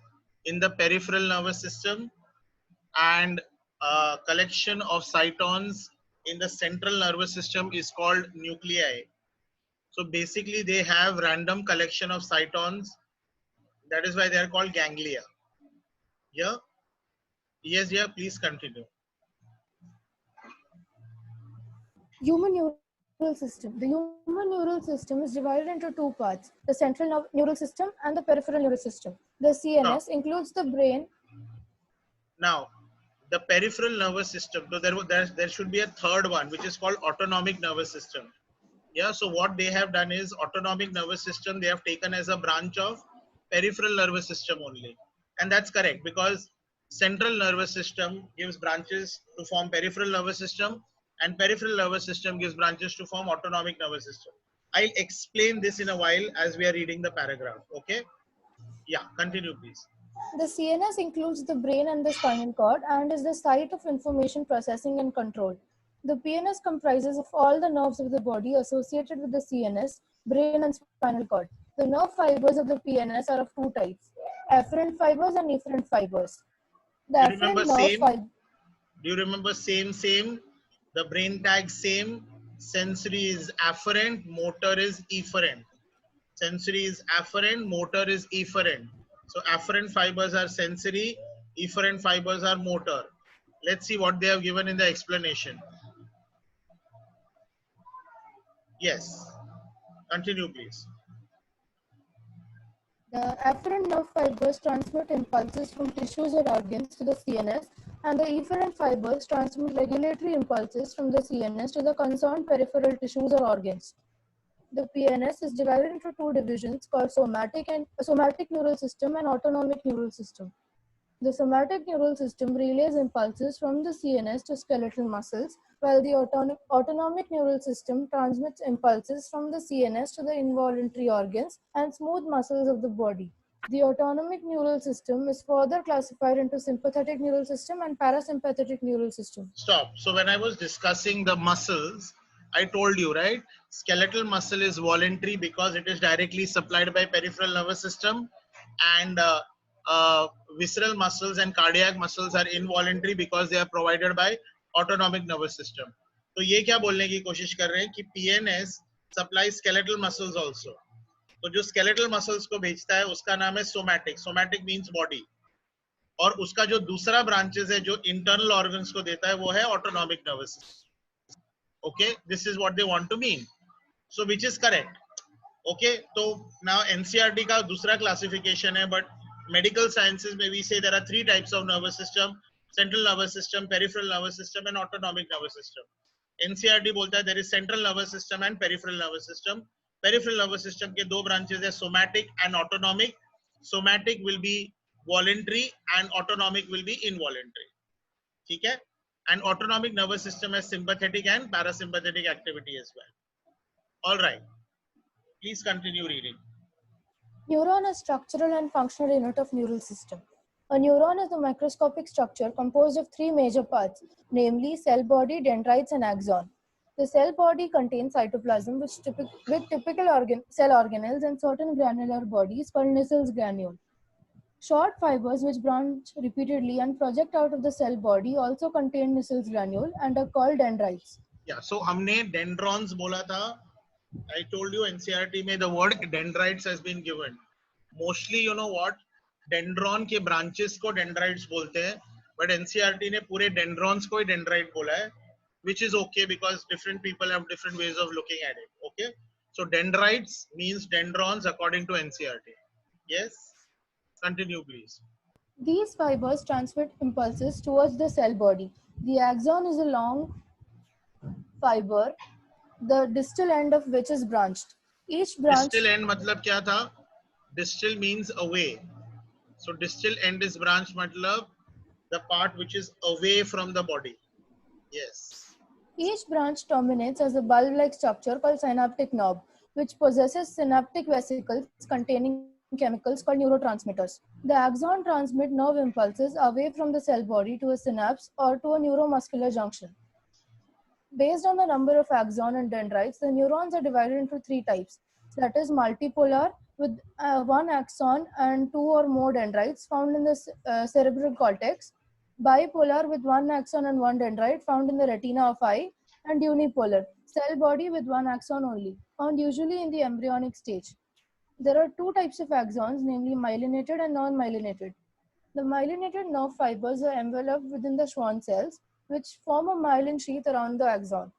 Speaker 1: in the peripheral nervous system and a collection of cytons in the central nervous system is called nuclei. So basically they have random collection of cytons. That is why they are called ganglia. Yeah? Yes, yeah, please continue.
Speaker 7: Human neural system. The human neural system is divided into 2 parts, the central neural system and the peripheral neural system. The CNS includes the brain.
Speaker 1: Now, the peripheral nervous system, so there should be a third one, which is called autonomic nervous system. Yeah, so what they have done is autonomic nervous system, they have taken as a branch of peripheral nervous system only. And that's correct because central nervous system gives branches to form peripheral nervous system and peripheral nervous system gives branches to form autonomic nervous system. I'll explain this in a while as we are reading the paragraph. Okay. Yeah, continue please.
Speaker 7: The CNS includes the brain and the spinal cord and is the site of information processing and control. The PNS comprises of all the nerves of the body associated with the CNS, brain and spinal cord. The nerve fibers of the PNS are of 2 types, afferent fibers and efferent fibers. The
Speaker 1: Do you remember same? The brain tag same, sensory is afferent, motor is efferent. Sensory is afferent, motor is efferent. So afferent fibers are sensory, efferent fibers are motor. Let's see what they have given in the explanation. Yes, continue please.
Speaker 7: The afferent nerve fibers transmit impulses from tissues or organs to the CNS, and the efferent fibers transmit regulatory impulses from the CNS to the concerned peripheral tissues or organs. The PNS is divided into 2 divisions called somatic neural system and autonomic neural system. The somatic neural system relays impulses from the CNS to skeletal muscles, while the autonomic neural system transmits impulses from the CNS to the involuntary organs and smooth muscles of the body. The autonomic neural system is further classified into sympathetic neural system and parasympathetic neural system.
Speaker 1: Stop. So when I was discussing the muscles, I told you, right? Skeletal muscle is voluntary because it is directly supplied by peripheral nervous system, and visceral muscles and cardiac muscles are involuntary because they are provided by autonomic nervous system. तो ये क्या बोलने की कोशिश कर रहे हैं कि PNS supplies skeletal muscles also. तो जो skeletal muscles को भेजता है उसका नाम है somatic. Somatic means body. और उसका जो दूसरा ब्रांचेस है जो इंटरनल ऑर्गन्स को देता है वो है autonomic nervous system. Okay, this is what they want to mean, so which is correct. Okay, तो नाउ एनसीईआरटी का दूसरा क्लासिफिकेशन है, बट मेडिकल साइंसेस में we say there are three types of nervous system: central nervous system, peripheral nervous system and autonomic nervous system. NCERT बोलता है there is central nervous system and peripheral nervous system. Peripheral nervous system के दो branches है, somatic and autonomic. Somatic will be voluntary and autonomic will be involuntary. ठीक है? And autonomic nervous system has sympathetic and parasympathetic activity as well. All right. Please continue reading.
Speaker 7: Neuron is structural and functional unit of neural system. A neuron is a microscopic structure composed of three major parts, namely cell body, dendrites, and axon. The cell body contains cytoplasm with typical cell organelles and certain granular bodies called Nissel's granule. Short fibers which branch repeatedly and project out of the cell body also contain Nissel's granule and are called dendrites.
Speaker 1: Yeah, so हमने dendrons बोला था. I told you NCERT में the word dendrites has been given. Mostly you know what? Dendron के branches को dendrites बोलते हैं, but NCERT ने पूरे dendrons को ही dendrite बोला है, which is okay because different people have different ways of looking at it. Okay, so dendrites means dendrons according to NCERT. Yes. Continue, please.
Speaker 7: These fibers transmit impulses towards the cell body. The axon is a long fiber, the distal end of which is branched. Each branch.
Speaker 1: Distal end मतलब क्या था? Distal means away. So distal end is branch मतलब the part which is away from the body. Yes.
Speaker 7: Each branch terminates as a bulb-like structure called synaptic knob, which possesses synaptic vesicles containing chemicals called neurotransmitters. The axon transmit nerve impulses away from the cell body to a synapse or to a neuromuscular junction. Based on the number of axon and dendrites, the neurons are divided into three types. That is multipolar with one axon and two or more dendrites found in the cerebral cortex, bipolar with one axon and one dendrite found in the retina of eye, and unipolar, cell body with one axon only, found usually in the embryonic stage. There are two types of axons, namely myelinated and non-myelinated. The myelinated nerve fibers are enveloped within the Schwann cells, which form a myelin sheath around the axon.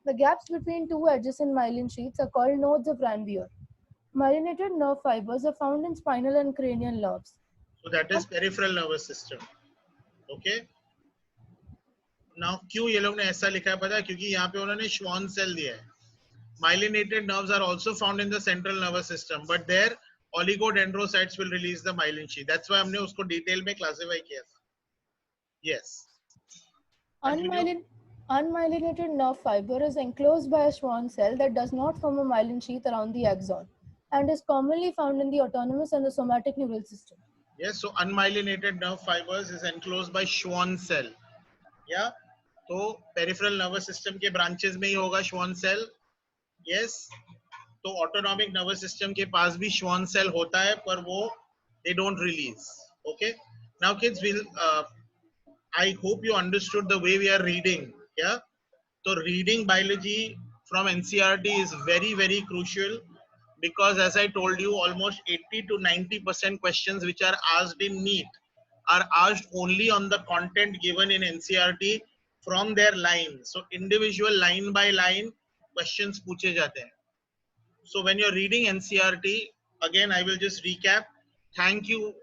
Speaker 7: The gaps between two adjacent myelin sheaths are called nodes of Ranvier. Myelinated nerve fibers are found in spinal and cranial nerves.
Speaker 1: So that is peripheral nervous system. Okay. Now क्यों ये लोग ने ऐसा लिखा है पता है? क्योंकि यहाँ पे उन्होंने Schwann cell दिया है. Myelinated nerves are also found in the central nervous system, but their oligodendrocytes will release the myelin sheath. That's why हमने उसको detail में classify किया था. Yes.
Speaker 7: Unmyelinated nerve fiber is enclosed by a Schwann cell that does not form a myelin sheath around the axon and is commonly found in the autonomous and the somatic neural system.
Speaker 1: Yes, so unmyelinated nerve fibers is enclosed by Schwann cell. Yeah, तो peripheral nervous system के branches में ही होगा Schwann cell. Yes, तो autonomic nervous system के पास भी Schwann cell होता है, पर वो they don't release. Okay. Now kids, will I hope you understood the way we are reading. Yeah. So reading biology from NCERT is very, very crucial because as I told you, almost 80 to 90% questions which are asked in NEET are asked only on the content given in NCERT from their line. So individual line by line questions पूछे जाते हैं. So when you're reading NCERT, again I will just recap. Thank you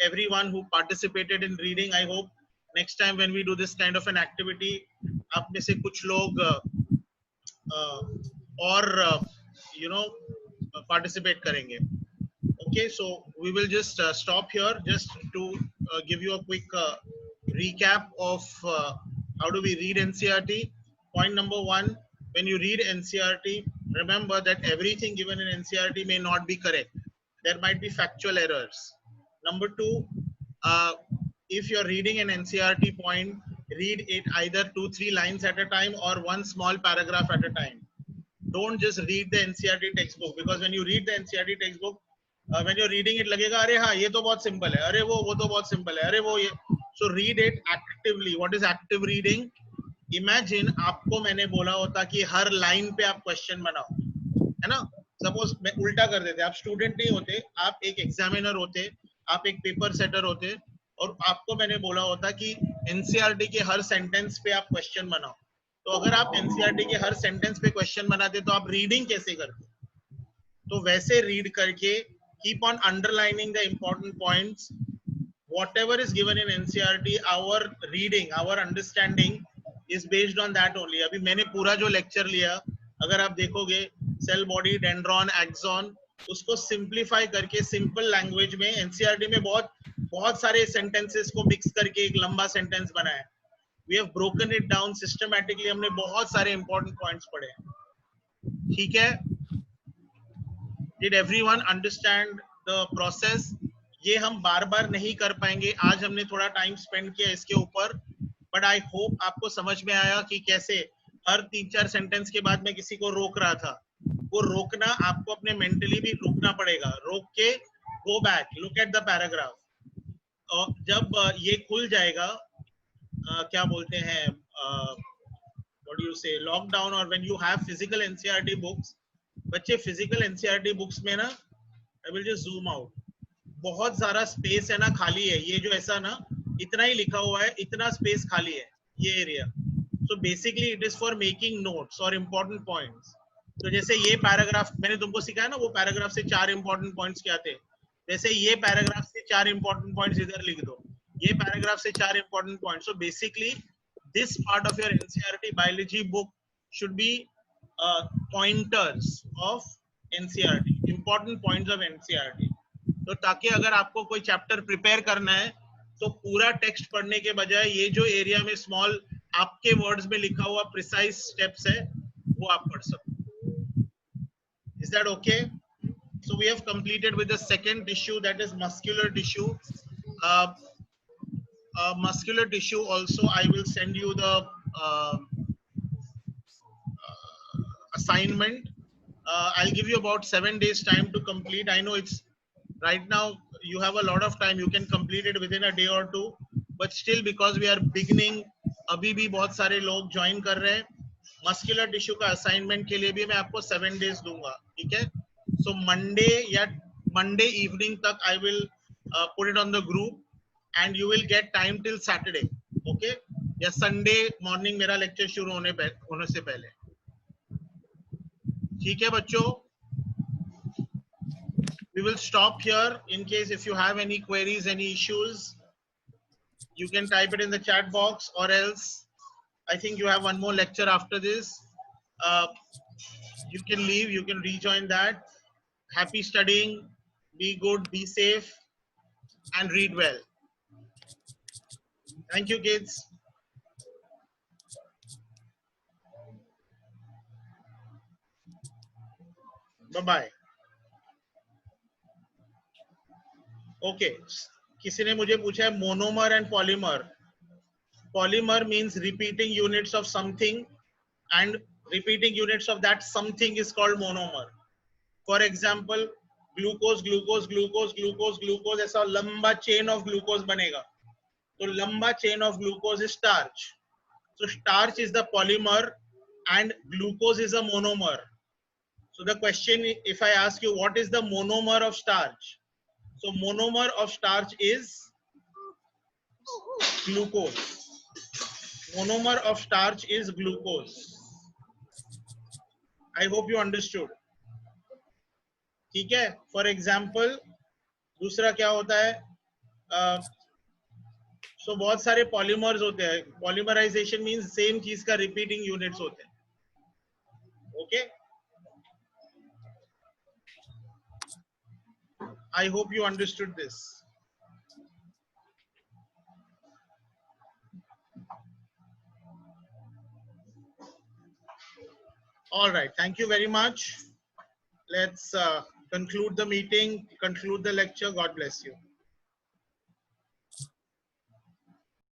Speaker 1: everyone who participated in reading. I hope next time when we do this kind of an activity, आप में से कुछ लोग और participate करेंगे. Okay, so we will just stop here just to give you a quick recap of how do we read NCERT. Point number one, when you read NCERT, remember that everything given in NCERT may not be correct. There might be factual errors. Number two, if you're reading an NCERT point, read it either 2-3 lines at a time or one small paragraph at a time. Don't just read the NCERT textbook, because when you read the NCERT textbook, when you're reading it लगेगा अरे हाँ ये तो बहुत simple है, अरे वो तो बहुत simple है, अरे वो ये. So read it actively. What is active reading? Imagine आपको मैंने बोला होता कि हर लाइन पे आप क्वेश्चन बनाओ, है ना. सपोज मैं उल्टा कर देते, आप स्टूडेंट नहीं होते, आप एक एग्जामिनर होते, आप एक पेपर सेटर होते, और आपको मैंने बोला होता कि एनसीईआरटी के हर सेंटेंस पे आप क्वेश्चन बनाओ. तो अगर आप एनसीईआरटी के हर सेंटेंस पे क्वेश्चन बनाते तो आप रीडिंग कैसे करते? तो वैसे रीड करके keep on underlining the important points. Whatever is given in NCERT, our reading, our understanding is based on that only. अभी मैंने पूरा जो लेक्चर लिया, अगर आप देखोगे सेल बॉडी, डेंड्रॉन, एक्सॉन, उसको सिंप्लीफाई करके सिंपल लैंग्वेज में एनसीईआरटी में बहुत सारे सेंटेंसेस को मिक्स करके एक लंबा सेंटेंस बनाया. We have broken it down systematically. हमने बहुत सारे important points पढ़े. ठीक है? Did everyone understand the process? ये हम बार बार नहीं कर पाएंगे, आज हमने थोड़ा टाइम स्पेंड किया इसके ऊपर, बट आई होप आपको समझ में आया कि कैसे हर 3-4 सेंटेंस के बाद मैं किसी को रोक रहा था. वो रोकना आपको अपने मेंटली भी रोकना पड़ेगा. रोक के go back, look at the paragraph. और जब ये खुल जाएगा, क्या बोलते हैं, what do you say, lockdown, और when you have physical NCERT books, बच्चे फिजिकल एनसीईआरटी बुक्स में ना, I will just zoom out, बहुत सारा स्पेस है ना, खाली है. ये जो ऐसा ना इतना ही लिखा हुआ है, इतना स्पेस खाली है ये area. So basically it is for making notes और इम्पोर्टेंट पॉइंट्स. तो जैसे ये पैराग्राफ मैंने तुमको सिखाया ना, वो पैराग्राफ से 4 इम्पोर्टेंट पॉइंट्स क्या थे, वैसे ये पैराग्राफ से 4 इम्पोर्टेंट पॉइंट्स इधर लिख दो, ये पैराग्राफ से 4 important points. So basically this part of your NCERT biology book should be pointers of NCERT, important points of NCERT. तो ताकि अगर आपको कोई चैप्टर प्रिपेयर करना है तो पूरा टेक्स्ट पढ़ने के बजाय ये जो एरिया में स्मॉल आपके वर्ड्स में लिखा हुआ प्रिसाइज स्टेप्स है वो आप पढ़ सको. Is that okay? So we have completed with the second tissue, that is muscular tissue. Muscular tissue also, I will send you the assignment. I'll give you about 7 days time to complete. I know it's right now you have a lot of time, you can complete it within a day or two, but still because we are beginning, अभी भी बहुत सारे लोग join कर रहे हैं. Muscular tissue का assignment के लिए भी मैं आपको 7 days दूंगा, ठीक है. सो मंडे इवनिंग तक I will put it on the group and you will get time till Saturday, okay? या Sunday morning मेरा लेक्चर शुरू होने से पहले. ठीक है बच्चों? We will stop here. In case if you have any queries, any issues, you can type it in the chat box, or else I think you have one more lecture after this. You can leave, you can rejoin that. Happy studying, be good, be safe, and read well. Thank you, kids. Bye-bye. Okay. किसी ने मुझे पूछा है monomer and polymer. Polymer means repeating units of something, and repeating units of that something is called monomer. For example, glucose, glucose, glucose, glucose, glucose, ऐसा लंबा chain of glucose बनेगा. तो लंबा chain of glucose is starch. So starch is the polymer and glucose is a monomer. So the question, if I ask you what is the monomer of starch? So monomer of starch is glucose. Monomer of starch is glucose. I hope you understood. ठीक है? For example, दूसरा क्या होता है? So बहुत सारे polymers होते हैं. Polymerization means same चीज का repeating units होते हैं. Okay? I hope you understood this. All right. Thank you very much. Let's conclude the meeting, conclude the lecture. God bless you.